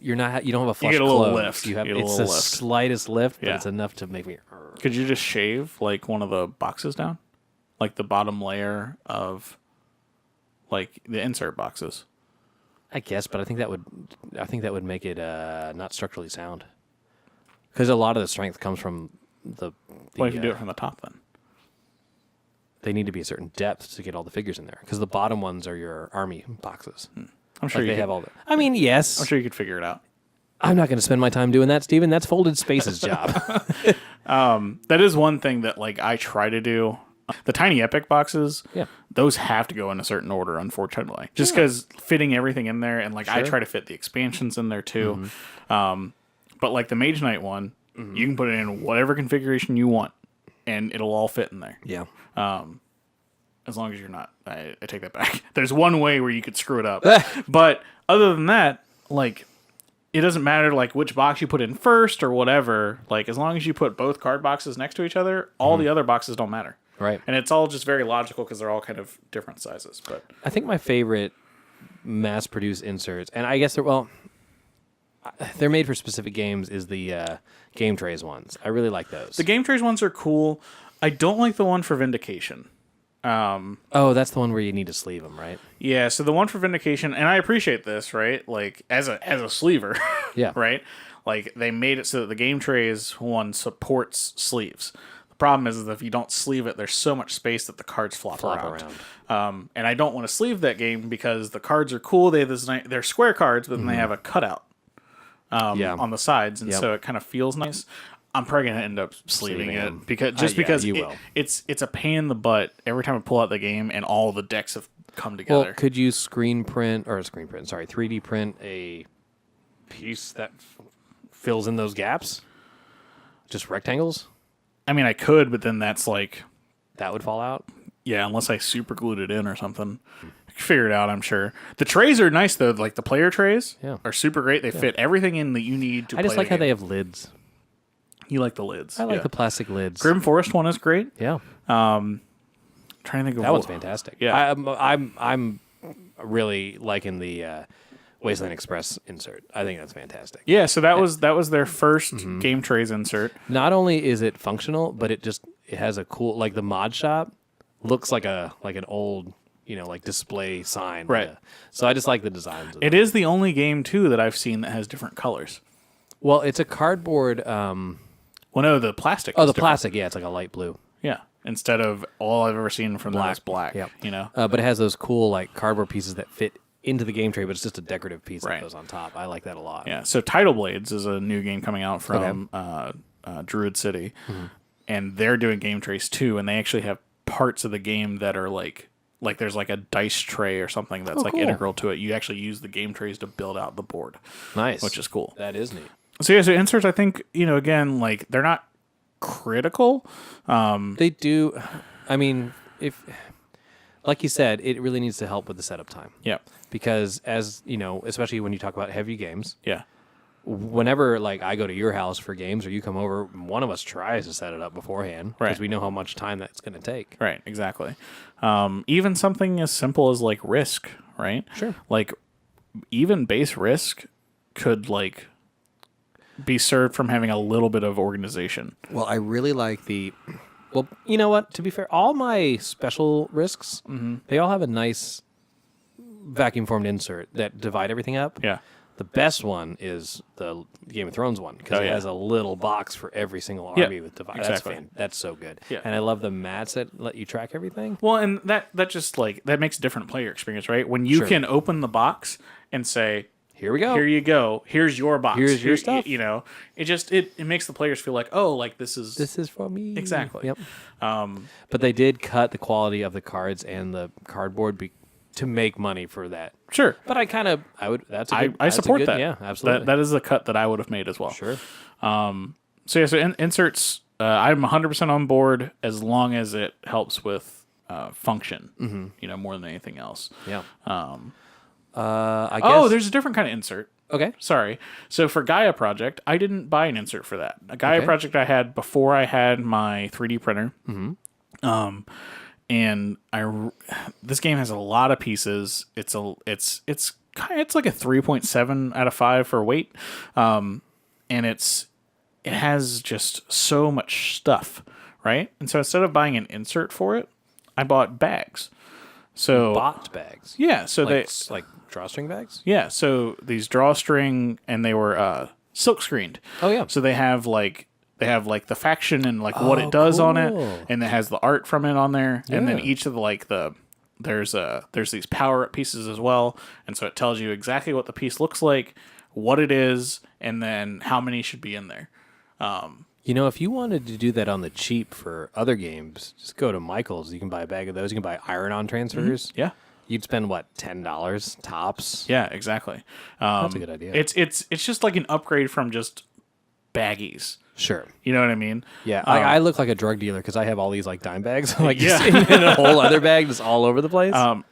you don't have a flush get a close. little lift. You have You get a it's little the lift. slightest lift, but Yeah. it's enough to make me. Could you just shave like one of the boxes down? Like the bottom layer of like the insert boxes. I guess, but I think that would make it not structurally sound. Because a lot of the strength comes from the What if you do it from the top then? they need to be a certain depth to get all the figures in there. Because the bottom ones are your army boxes. I'm sure Like you they could, have all the. I mean, yes. I'm sure you could figure it out. I'm not going to spend my time doing that, Steven. That's Folded Space's job. That is one thing that like I try to do. The tiny epic boxes, Yeah. those have to go in a certain order, unfortunately. Just because fitting everything in there, and like I Sure. try to fit the expansions in there too. But like the Mage Knight one, you can put it in whatever configuration you want, and it'll all fit in there. Yeah. As long as you're not, I take that back. There's one way where you could screw it up, but other than that, like it doesn't matter like which box you put in first or whatever. Like as long as you put both card boxes next to each other, all the other boxes don't matter. Right. And it's all just very logical because they're all kind of different sizes. But I think my favorite mass-produced inserts, and I guess they're made for specific games, is the game trays ones. I really like those. the Game Trays ones are cool. I don't like the one for Vindication. Oh, that's the one where you need to sleeve them, right? Yeah, so the one for Vindication, and I appreciate this, right? Like as a sleever, Yeah. right? Like they made it so that the Game Trays one supports sleeves. The problem is that if you don't sleeve it, there's so much space that the cards flop around. And I don't want to sleeve that game because the cards are cool. They have this they're square cards, but then they have a cutout on the sides, and so it kind of feels nice. I'm probably gonna end up sleeving Sleeving it them. because you will. it's a pain in the butt every time I pull out the game and all the decks have come Well, together. could you 3D print a piece that fills in those gaps? Just rectangles? I mean, I could, but then that's like, That would fall out? yeah, unless I super glued it in or something. I could figure it out, I'm sure. The trays are nice though. Like the player trays are super great. They fit everything in that you need to. I just play like the how game. they have lids. You like the lids. I like the plastic lids. Grim Forest one is great. Yeah. Trying to think of That one's fantastic. Yeah. I'm really liking the Wasteland Express insert. I think that's fantastic. Yeah, so that was their first Game Trays insert. Not only is it functional, but it has a cool, like the mod shop looks like an old, like display sign. Right. So I just like the designs of It is the only game too that I've seen that has different colors. Well, it's a cardboard. Well, no, the plastic. Oh, is the different. plastic. Yeah, it's like a light blue. Yeah, instead of all I've ever seen from them is black. Yep. But But it has those cool like cardboard pieces that fit into the game tray, but it's just a decorative piece Right. that goes on top. I like that a lot. yeah. So Tidal Blades is a new game coming out from Druid City, and they're doing game trays too, and they actually have parts of the game that are like there's like a dice tray or something that's like cool. integral to it. You actually use the game trays to build out the board, Nice. which is cool. That is neat. So yeah, so inserts, I think, again, like they're not critical. They do. I mean, like you said, it really needs to help with the setup time. Yeah. Because especially when you talk about heavy games, Yeah. whenever like I go to your house for games or you come over, one of us tries to set it up beforehand because Right. we know how much time that's going to take. Right, exactly. Even something as simple as like Risk, right? Sure. Like even base Risk could like be served from having a little bit of organization. Well, I really like well, you know what? To be fair, all my special risks, they all have a nice vacuum formed insert that divide everything up. Yeah. The best one is the Game of Thrones one because it has a little box for every single army with divide. exactly. That's so good. Yeah. And I love the mats that let you track everything. Well, and that just like that makes a different player experience, right? When you Sure. can open the box and say, Here we go. "Here you go. Here's your box. Here's your Here- stuff." It makes the players feel like, "Oh, like this is for me. exactly." Yep. But they did cut the quality of the cards and the cardboard to make money for that. Sure. But I support that. Yeah, absolutely. That is the cut that I would have made as well. Sure. So inserts, I'm 100% on board as long as it helps with function. More than anything else. Yeah. I guess. Oh, there's a different kind of insert. Okay. Sorry. So for Gaia Project, I didn't buy an insert for that. A Gaia Okay. Project I had before I had my 3D printer. Mm-hmm. And this game has a lot of pieces. It's like a 3.7 out of 5 for weight. And it has just so much stuff, right? And so instead of buying an insert for it, I bought bags. So Bot bags. yeah, so Like drawstring bags? yeah, so these drawstring, and they were silk screened. Oh, yeah. So they have the faction and like what it does on it, cool. and it has the art from it on there, and then Yeah. each of there's these power up pieces as well, and so it tells you exactly what the piece looks like, what it is, and then how many should be in there. If you wanted to do that on the cheap for other games, just go to Michael's. You can buy a bag of those. You can buy iron-on transfers. Yeah. You'd spend what, $10 tops? Yeah, exactly. That's a good idea. It's just like an upgrade from just baggies. Sure. You know what I mean? Yeah, I look like a drug dealer because I have all these like dime bags, like Yeah. just in a whole other bag, just all over the place. I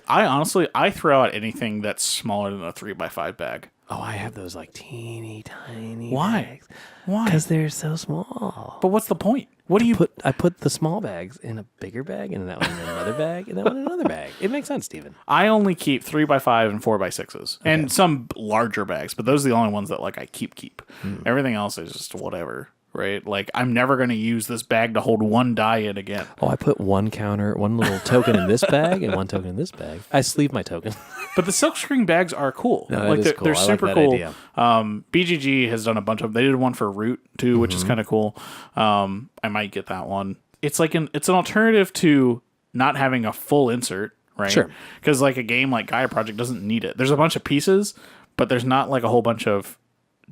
honestly throw out anything that's smaller than a 3x5 bag. Oh, I have those like teeny tiny. Why? bags. Why? Because they're so small. But what's the point? What do you I put the small bags in a bigger bag, and that one in another bag, and that one in another bag. It makes sense, Steven. I only keep 3x5 and 4x6s, and some larger bags, but those are the only ones that like I keep. Everything else is just whatever, right? Like I'm never going to use this bag to hold one die in again. Oh, I put one little token in this bag and one token in this bag. I sleeve my token. But the silkscreen bags are cool. No, like that is cool. they're I like super that cool. idea. BGG has done a bunch of. They did one for Root too, which is kind of cool. I might get that one. It's like it's an alternative to not having a full insert, right? Sure. Because like a game like Gaia Project doesn't need it. There's a bunch of pieces, but there's not like a whole bunch of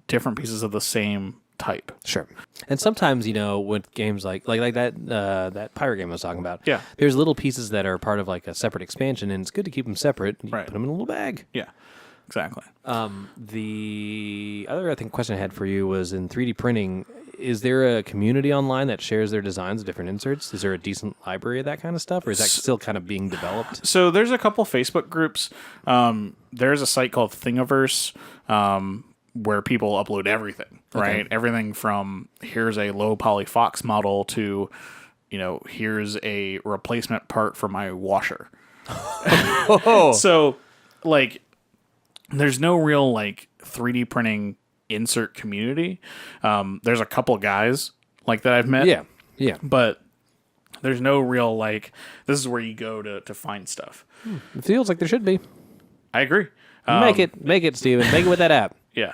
different pieces of the same type. Sure. And sometimes, with games like that pirate game I was talking about, Yeah. there's little pieces that are part of like a separate expansion, and it's good to keep them separate. You Right. put them in a little bag. Yeah, exactly. The other, question I had for you was in 3D printing. Is there a community online that shares their designs of different inserts? Is there a decent library of that kind of stuff, or is that still kind of being developed? So there's a couple Facebook groups. There's a site called Thingiverse where people upload everything, right? Okay. Everything from here's a low poly Fox model to, here's a replacement part for my washer. So, like, there's no real, like, 3D printing insert community. There's a couple guys, like, that I've met. Yeah. But there's no real, like, this is where you go to find stuff. It feels like there should be. I agree. Make it, Steven. Make it with that app. Yeah.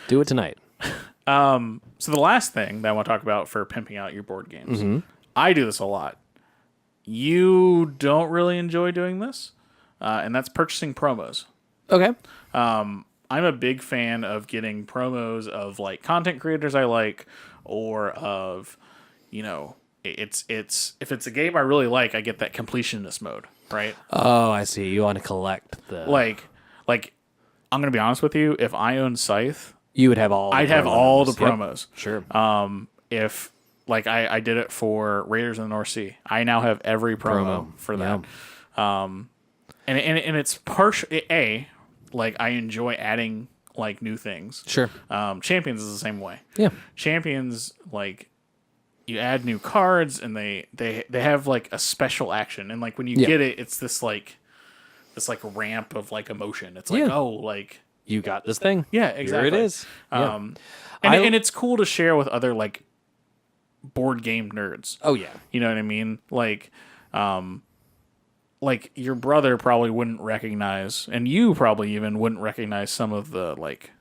Do it tonight. So the last thing that I want to talk about for pimping out your board games, I do this a lot. You don't really enjoy doing this, and that's purchasing promos. Okay. I'm a big fan of getting promos of like content creators I like, or of, it's if it's a game I really like, I get that completionist mode, right? Oh, I see. You want to collect the... Like I'm gonna be honest with you. If I owned Scythe, You would have all. I'd have all the promos. Yep. Sure. If like I did it for Raiders of the North Sea, I now have every promo for that. Yeah. And it's partial. Like I enjoy adding like new things. Sure. Champions is the same way. Yeah. Champions, like you add new cards and they have like a special action, and like when you get it, it's this ramp of like emotion. It's like like. You got this thing. Yeah, exactly. Here it is. And it's cool to share with other like board game nerds. Oh yeah. You know what I mean? Like your brother probably wouldn't recognize, and you probably even wouldn't recognize some of the like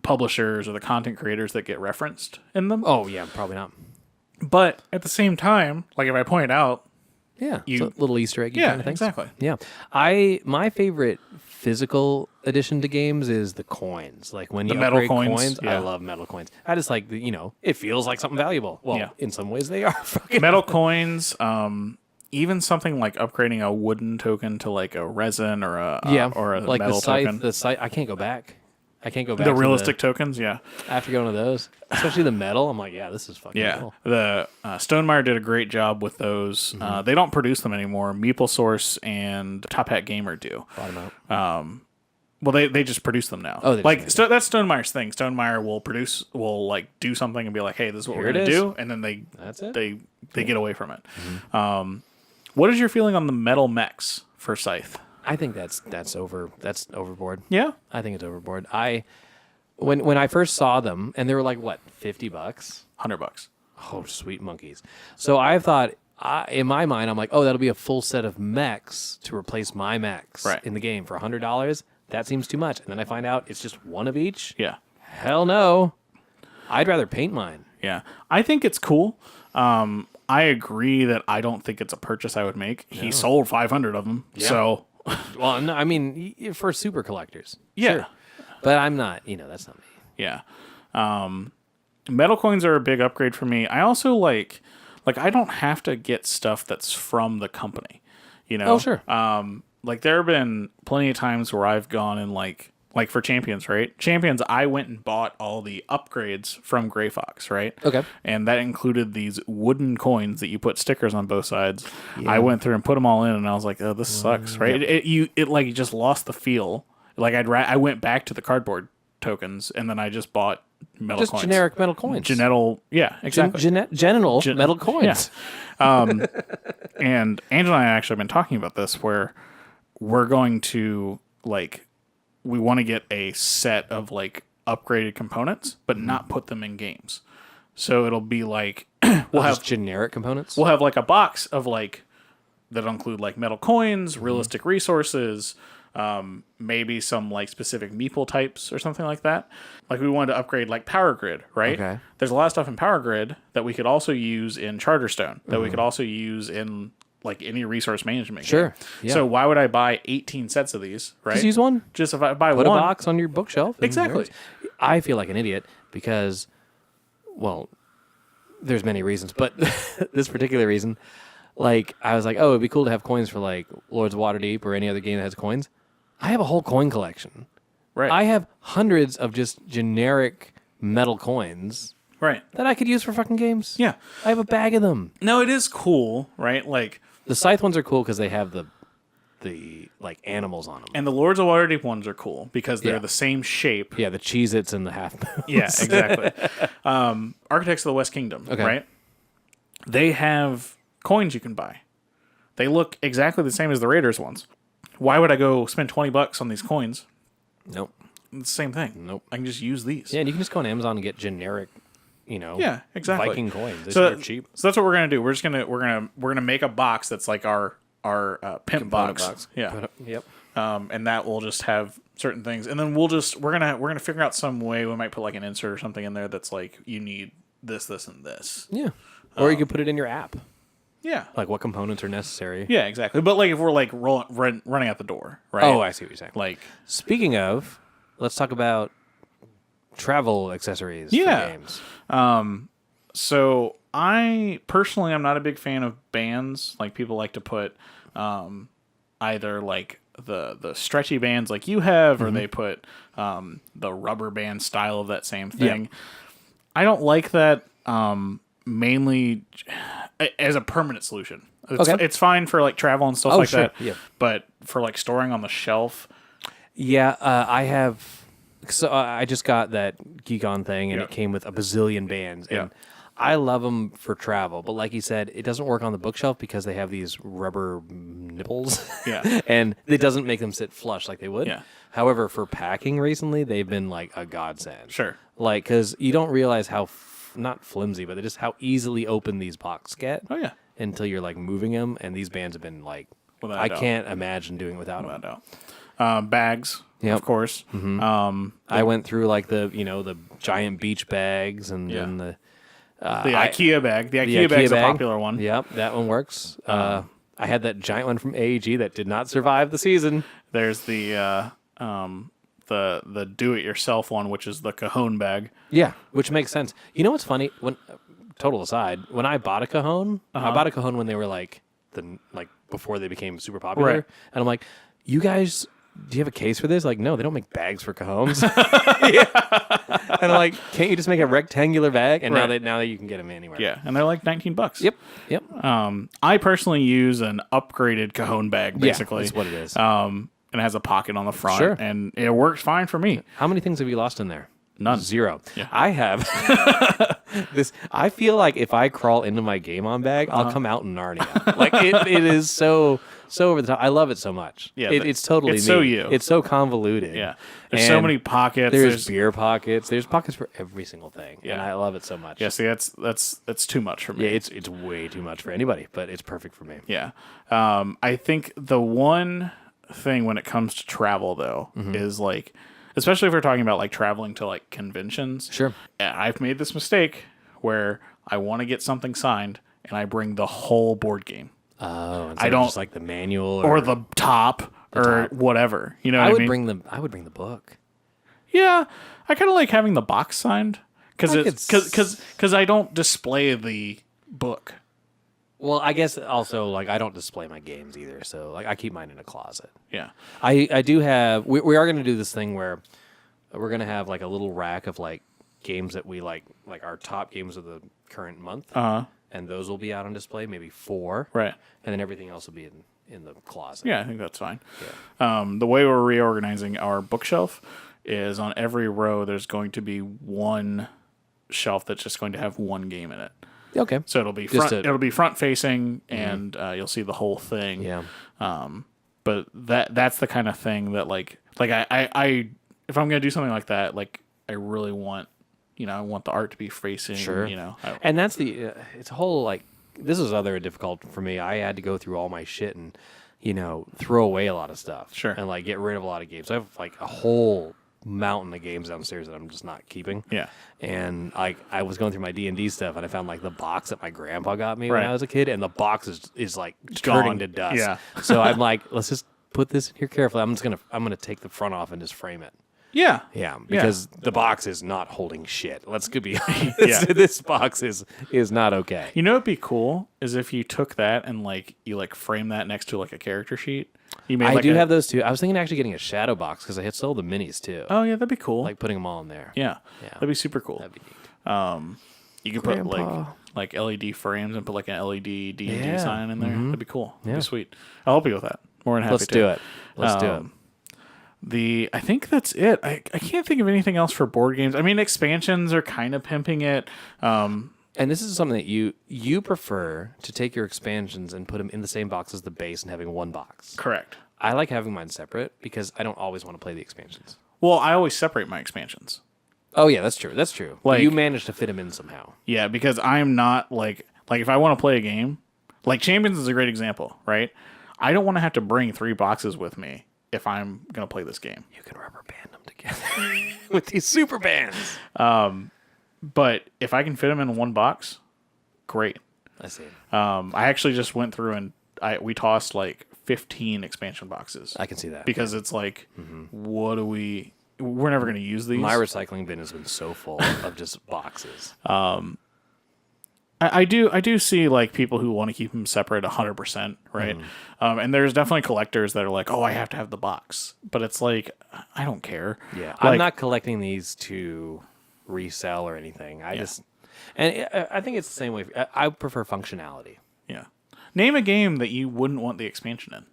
publishers or the content creators that get referenced in them. Oh yeah, probably not. But at the same time, like if I point it out, Yeah, it's a little Easter egg kind of thing. Exactly. Yeah, my favorite physical addition to games is the coins. Like when you metal upgrade coins, I love metal coins. I just like it feels like something valuable. Well, in some ways they are. Metal coins. Even something like upgrading a wooden token to like a resin or a like metal the scythe. token. The scythe. I can't go back. The realistic tokens, yeah. After going to those, especially the metal, I'm like, yeah, this is fucking cool. The Stonemeyer did a great job with those. They don't produce them anymore. MeepleSource and Top Hat Gamer do. Bought 'em out. Well, they just produce them now. Oh, they like just make that's Stonemeyer's thing. Stonemaier will like do something and be like, "Hey, this is what Here we're it gonna is. do," and then That's it. they get away from it. What is your feeling on the metal mechs for Scythe? I think that's overboard. Yeah, I think it's overboard. When I first saw them, and they were like what, $50? $100. Oh, sweet monkeys. So I thought, in my mind, I'm like, oh, that'll be a full set of mechs to replace my mechs Right. in the game for $100. That seems too much. And then I find out it's just one of each. Yeah, Hell no. I'd rather paint mine. yeah. I think it's cool. I agree that I don't think it's a purchase I would make. He sold 500 of them, so Well, no, I mean, for super collectors. yeah. Sure. But I'm not, that's not me. Yeah. Metal coins are a big upgrade for me. I also like I don't have to get stuff that's from the company, Oh, sure. Like there have been plenty of times where I've gone and like for Champions, right? Champions, I went and bought all the upgrades from Gray Fox, right? Okay. And that included these wooden coins that you put stickers on both sides. Yeah. I went through and put them all in, and I was like, "Oh, this sucks," right? Yep. It like you just lost the feel. Like I went back to the cardboard tokens, and then I just bought metal Just coins. generic metal coins. Yeah, exactly. Genital metal coins. Yeah. And Angela and I actually have been talking about this, where we're going to we want to get a set of upgraded components, but not put them in games. So it'll be like We'll have generic components. We'll have like a box of that'll include metal coins, realistic resources, maybe some specific meeple types or something like that. Like we wanted to upgrade Power Grid, right? Okay. There's a lot of stuff in Power Grid that we could also use in Charterstone, that we could also use in any resource management Sure. game. Yeah. So why would I buy 18 sets of these, right? Just use one. Just if I buy Put one. a box on your bookshelf. and Exactly. I feel like an idiot because, well, there's many reasons, but this particular reason, I was like, oh, it'd be cool to have coins for Lords of Waterdeep or any other game that has coins. I have a whole coin collection. Right. I have hundreds of just generic metal coins Right. that I could use for fucking games. Yeah. I have a bag of them. No, it is cool, right? The Scythe ones are cool because they have the animals on them. And the Lords of Waterdeep ones are cool because they're Yeah. the same shape. Yeah, the Cheez-Its and the Half Moons. Yeah, exactly. Architects of the West Kingdom, Okay. right? They have coins you can buy. They look exactly the same as the Raiders ones. Why would I go spend $20 on these coins? Nope. It's the same thing. Nope. I can just use these. Yeah, and you can just go on Amazon and get generic, Yeah, exactly. Viking coins. So They're cheap. So that's what we're gonna do. We're gonna make a box that's like our pimp box. Yeah. Yep. And that will just have certain things, and then we're gonna figure out some way we might put an insert or something in there that's you need this, and this. Yeah. Or you could put it in your app. Yeah. What components are necessary. Yeah, exactly. But if we're running out the door, right? Oh, I see what you're saying. Like, Speaking of, let's talk about travel accessories for games. So I personally, I'm not a big fan of bands. People like to put either the stretchy bands like you have, or they put the rubber band style of that same thing. Yeah. I don't like that. Mainly as a permanent solution. It's fine for travel and stuff sure. that. Yeah. But for storing on the shelf. Yeah, I have. So I just got that Geek On thing, and Yeah. it came with a bazillion bands. And I love them for travel, but like you said, it doesn't work on the bookshelf because they have these rubber nipples. Yeah. And it doesn't make them sit flush like they would. Yeah. However, for packing recently, they've been a godsend. Sure. Because you don't realize how, not flimsy, but just how easily open these boxes get. Oh, yeah. Until you're moving them, and these bands have been Without I a doubt. can't imagine doing without them. Without doubt. Bags, Yep. of course. Mm-hmm. I went through the giant beach bags and then the IKEA bag. The IKEA bag's a popular one. Yep, that one works. I had that giant one from AEG that did not survive the season. There's the do-it-yourself one, which is the cajon bag. Yeah, which makes sense. You know what's funny? When total aside, when I bought a cajon, I bought a cajon when they were before they became super popular, Right. and I'm like, you guys. Do you have a case for this? No, they don't make bags for cajons. And I'm like, can't you just make a rectangular bag? And Right. now that you can get them anywhere. Yeah, and they're $19. Yep. I personally use an upgraded cajon bag, basically. Yeah, that's what it is. and it has a pocket on the front, Sure. and it works fine for me. How many things have you lost in there? None. 0. Yeah. I have this. I feel like if I crawl into my Game On bag, I'll come out in Narnia. Like it is so over the top. I love it so much. Yeah, it's totally it's me. so you. It's so convoluted. Yeah, there's so And many pockets. There's beer pockets. There's pockets for every single thing. Yeah. And I love it so much. Yeah, see, that's too much for me. Yeah, it's way too much for anybody, but it's perfect for me. Yeah. I think the one thing when it comes to travel, though, is like, especially if we're talking about like traveling to like conventions. Sure. I've made this mistake where I want to get something signed and I bring the whole board game. Oh, I don't just like the manual or the top or whatever. You know what I mean? I would bring the book. Yeah. I kind of like having the box signed because Like because I don't display the book. Well, I guess also like I don't display my games either, so like I keep mine in a closet. Yeah. I do have. We are going to do this thing where we're going to have like a little rack of like games that we like our top games of the current month, and those will be out on display. Maybe 4, Right. and then everything else will be in the closet. Yeah, I think that's fine. Yeah. The way we're reorganizing our bookshelf is on every row there's going to be one shelf that's just going to have one game in it. Okay. So it'll be front facing, and you'll see the whole thing. Yeah. But that's the kind of thing that like I if I'm gonna do something like that, like I really want, I want the art to be facing. Sure. And that's it's a whole like this is other difficult for me. I had to go through all my shit and throw away a lot of stuff. Sure. And like get rid of a lot of games. I have like a whole mountain of games downstairs that I'm just not keeping. Yeah. And like I was going through my D&D stuff and I found like the box that my grandpa got me when Right. I was a kid, and the box is like gone. turning to dust. Yeah. So I'm like, let's just put this in here carefully. I'm gonna take the front off and just frame it. Yeah. Yeah, because the box is not holding shit. Let's be honest. Yeah. This box is not okay. You know what'd be cool is if you took that and like you like frame that next to like a character sheet. You made I like do have those too. I was thinking actually getting a shadow box because I had sold the minis too. Oh yeah, that'd be cool. Like putting them all in there. yeah, Yeah. that'd be super cool. That'd be neat. You could put Grandpa. like LED frames and put like an LED D&D Yeah. sign in there. That'd be cool. That'd Yeah. be sweet. I'll help you with that. More than happy Let's to. do it. Let's do it. I think that's it. I can't think of anything else for board games. I mean, expansions are kind of pimping it. And this is something that you prefer to take your expansions and put them in the same box as the base and having one box. Correct. I like having mine separate because I don't always want to play the expansions. Well, I always separate my expansions. Oh yeah, that's true. That's true. Like- You managed to fit them in somehow. Yeah, because I'm not like if I want to play a game, like Champions is a great example, right? I don't want to have to bring 3 boxes with me if I'm going to play this game. You can rubber band them together with these super bands. But if I can fit them in one box, great. I see. I actually just went through and we tossed like 15 expansion boxes I can see that. because it's like, what do we're never going to use these. My recycling bin has been so full of just boxes. I do see like people who want to keep them separate 100%, right? And there's definitely collectors that are like, oh, I have to have the box, but it's like, I don't care. Yeah, Like, I'm not collecting these to resell or anything. I think it's the same way. I prefer functionality. Yeah. Name a game that you wouldn't want the expansion in.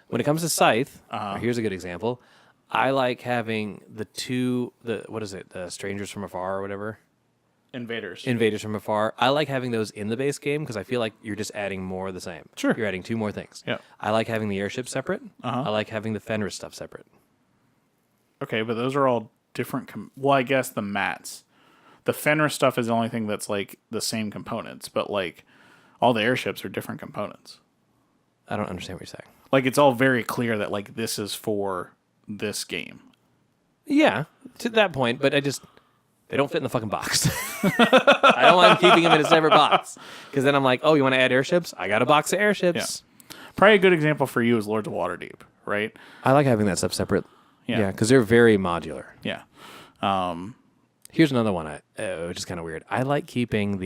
When it comes to Scythe, here's a good example. I like having the Strangers from Afar or whatever. Invaders from Afar. I like having those in the base game because I feel like you're just adding more of the same. Sure. You're adding 2 more things. Yeah. I like having the airship separate. I like having the Fenris stuff separate. Okay, but those are all different. Well, I guess the mats. The Fenris stuff is the only thing that's like the same components, but like all the airships are different components. I don't understand what you're saying. Like it's all very clear that like this is for this game. Yeah, to that point, but they don't fit in the fucking box. I don't want keeping them in a separate box because then I'm like, oh, you want to add airships? I got a box of airships. Yeah. Probably a good example for you is Lords of Waterdeep, right? I like having that stuff separate. Yeah. Yeah, because they're very modular. Yeah. Here's another one, which is kind of weird. I like keeping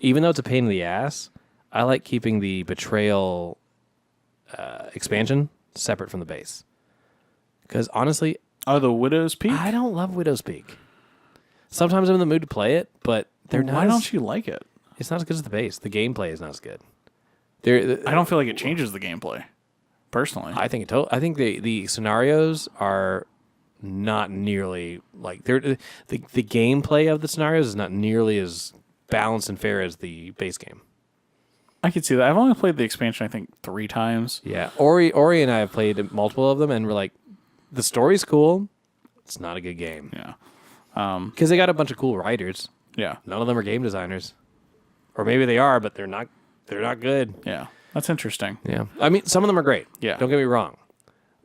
even though it's a pain in the ass, I like keeping the Betrayal expansion separate from the base. Because honestly, Oh, the Widow's Peak? I don't love Widow's Peak. Sometimes I'm in the mood to play it, but Why don't you like it? It's not as good as the base. The gameplay is not as good. I don't feel like it changes the gameplay. personally. I think the scenarios are not nearly like the gameplay of the scenarios is not nearly as balanced and fair as the base game. I could see that. I've only played the expansion, I think, 3 times. Yeah, Ori and I have played multiple of them, and we're like, the story's cool. It's not a good game. Yeah. Because they got a bunch of cool writers. Yeah. None of them are game designers, or maybe they are, but they're not. They're not good. Yeah. That's interesting. Yeah, I mean, some of them are great. Yeah. Don't get me wrong.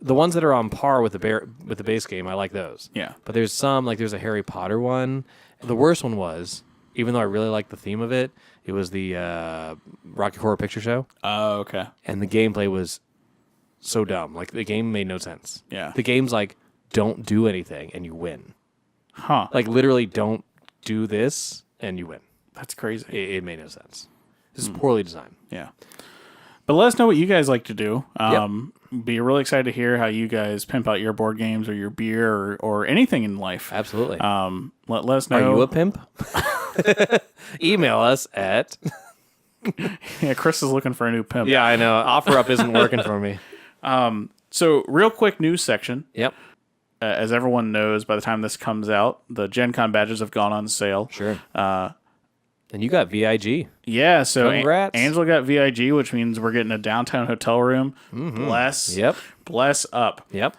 The ones that are on par with the base game, I like those. Yeah. But there's some, like there's a Harry Potter one. The worst one was, even though I really liked the theme of it, it was the Rocky Horror Picture Show. Oh, okay. And the gameplay was so dumb. Like, the game made no sense. Yeah. The game's like, don't do anything and you win. Huh. Like, literally, don't do this and you win. That's crazy. It made no sense. This is poorly designed. Yeah. But let us know what you guys like to do. Yep. Be really excited to hear how you guys pimp out your board games or your beer or anything in life. Absolutely. Let us know. Are you a pimp? Email us at... Yeah, Chris is looking for a new pimp. Yeah, I know. OfferUp isn't working for me. So, real quick news section. Yep. As everyone knows, by the time this comes out, the Gen Con badges have gone on sale. Sure. And you got VIG. Yeah, so Congrats. Angela got VIG, which means we're getting a downtown hotel room. Mm-hmm. Bless up. Yep.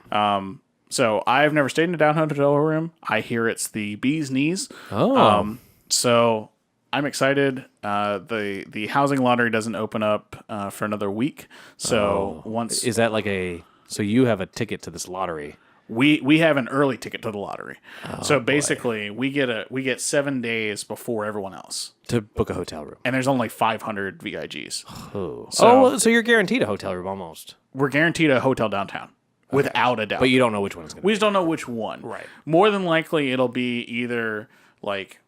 So I've never stayed in a downtown hotel room. I hear it's the bee's knees. Oh. So I'm excited. The housing lottery doesn't open up for another week. So once Is that like a... So you have a ticket to this lottery. we have an early ticket to the lottery. So basically we get 7 days before everyone else. To book a hotel room. And there's only 500 VIGs. Oh. So- So you're guaranteed a hotel room almost. We're guaranteed a hotel downtown. Without a doubt. But you don't know which one it's going to be. We just don't know which one. Right. More than likely, it'll be either like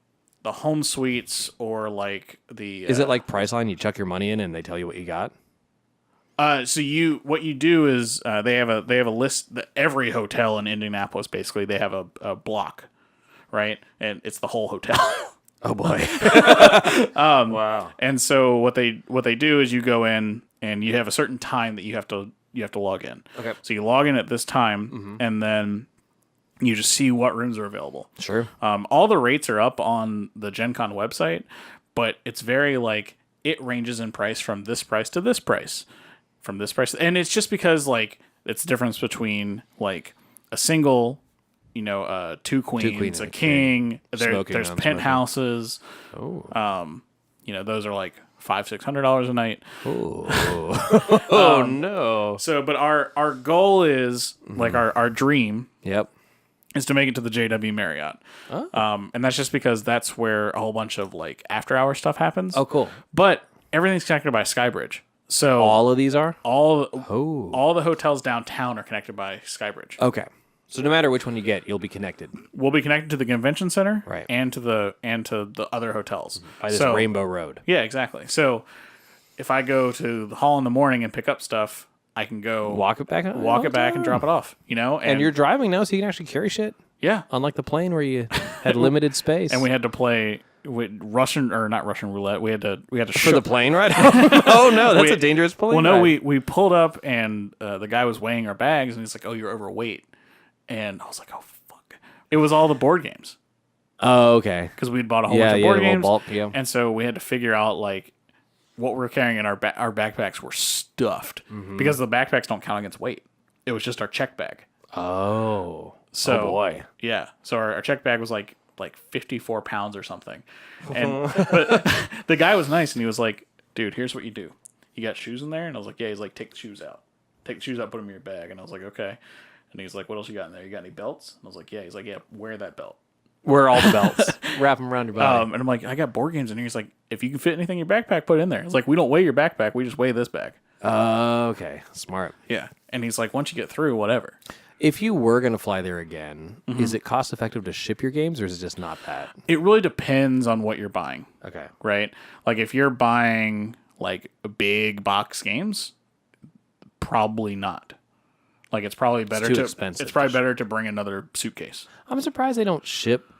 the home suites or like the. Is it like Priceline? You chuck your money in and they tell you what you got? So what you do is they have a list. Every hotel in Indianapolis, basically, they have a block, right? And it's the whole hotel. Oh boy. Wow. And so what they do is you go in and you have a certain time that you have to log in. Okay. So you log in at this time, and then you just see what rooms are available. Sure. All the rates are up on the Gen Con website, but it's very like it ranges in price from this price to this price, from this price, and it's just because like it's the difference between like a single, two queens, a king. There's penthouses. Oh. Those are like $500-$600 a night. Oh no. So, but our goal is like our dream Yep. is to make it to the JW Marriott. And that's just because that's where a whole bunch of like after hour stuff happens. Oh, cool. But everything's connected by Skybridge. So All of these are? all the hotels downtown are connected by Skybridge. Okay. So no matter which one you get, you'll be connected We'll be connected to the convention center, Right. and to the other hotels by this So- Rainbow Road. Yeah, exactly. So if I go to the hall in the morning and pick up stuff, I can go Walk it back. and drop it off. And you're driving now, so you can actually carry shit. yeah. Unlike the plane where you had limited space. And we had to play with not Russian roulette. We had to for the plane ride. Oh no, that's a dangerous plane. Well, no, ride. we pulled up and the guy was weighing our bags and he's like, "Oh, you're overweight," and I was like, "Oh fuck!" It was all the board games Oh, okay. because we'd bought a whole bunch of the board little games, bulk, yeah. and so we had to figure out like what we're carrying in our backpacks were stuffed because the backpacks don't count against weight. It was just our check bag. Oh. So Oh boy. yeah, so our check bag was like 54 pounds or something, and but the guy was nice and he was like, "Dude, here's what you do. You got shoes in there?" And I was like, "Yeah." He's like, "Take the shoes out. Put them in your bag." And I was like, "Okay." And he's like, "What else you got in there? You got any belts?" And I was like, "Yeah." He's like, "Yeah, wear that belt." Wear all the belts. Wrap them around your body. And I'm like, "I got board games in here." He's like, "If you can fit anything in your backpack, put it in there." It's like, "We don't weigh your backpack. We just weigh this bag." Okay. Smart. Yeah. And he's like, "Once you get through, whatever." If you were going to fly there again, is it cost effective to ship your games, or is it just not that? It really depends on what you're buying. Okay. Right? Like if you're buying like big box games, probably not. Like it's probably better too to expensive it's probably to ship. better to bring another suitcase. I'm surprised they don't ship.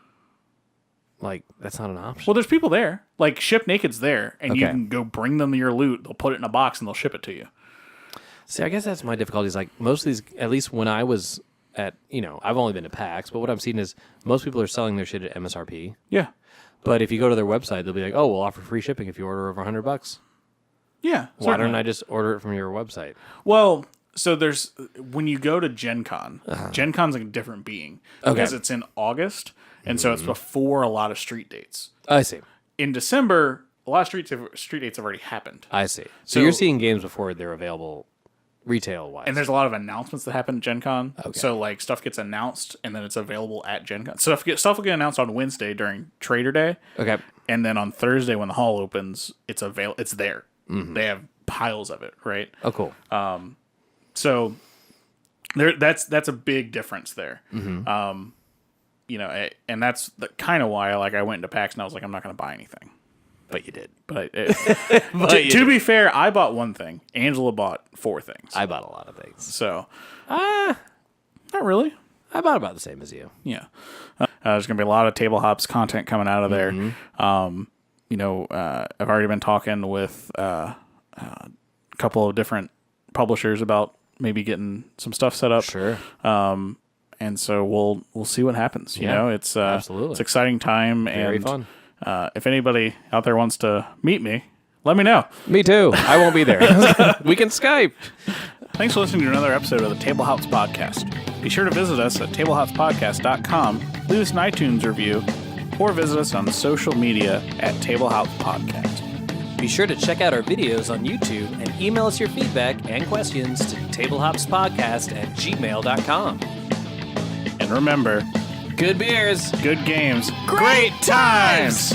Like, that's not an option. Well, there's people there. Like Ship Naked's there and you Okay. can go bring them your loot. They'll put it in a box and they'll ship it to you. See, I guess that's my difficulty. Is like most of these, at least when I was at, I've only been to PAX, but what I'm seeing is most people are selling their shit at MSRP. Yeah. But if you go to their website, they'll be like, "Oh, we'll offer free shipping if you order over $100." Yeah. Why don't I just order it from your website? Well, so when you go to Gen Con, Gen Con's a different being because it's in August, and so it's before a lot of street dates. I see. In December, a lot of street dates have already happened. I see. So you're seeing games before they're available retail-wise. And there's a lot of announcements that happen at Gen Con. Okay. So, like, stuff gets announced, and then it's available at Gen Con. Stuff will get announced on Wednesday during Trader Day. Okay. And then on Thursday when the hall opens, it's there. Mm-hmm. They have piles of it, right? Oh, cool. So that's a big difference there. Mm-hmm. And that's kind of why I went into PAX and I was like, I'm not going to buy anything. But you did. But to be fair, I bought one thing. Angela bought 4 things. I bought a lot of things. So, not really. I bought about the same as you. Yeah. There's going to be a lot of Table Hops content coming out of there. Mm-hmm. I've already been talking with a couple of different publishers about maybe getting some stuff set up. Sure. And so we'll see what happens. It's absolutely. It's an exciting time. Very and fun. If anybody out there wants to meet me, let me know. Me too. I won't be there. We can Skype. Thanks for listening to another episode of the Table Hops Podcast. Be sure to visit us at tablehopspodcast.com, leave us an iTunes review, or visit us on social media at Table Hops Podcast. Be sure to check out our videos on YouTube and email us your feedback and questions to tablehopspodcast@gmail.com. And remember, good beers, good games, great times!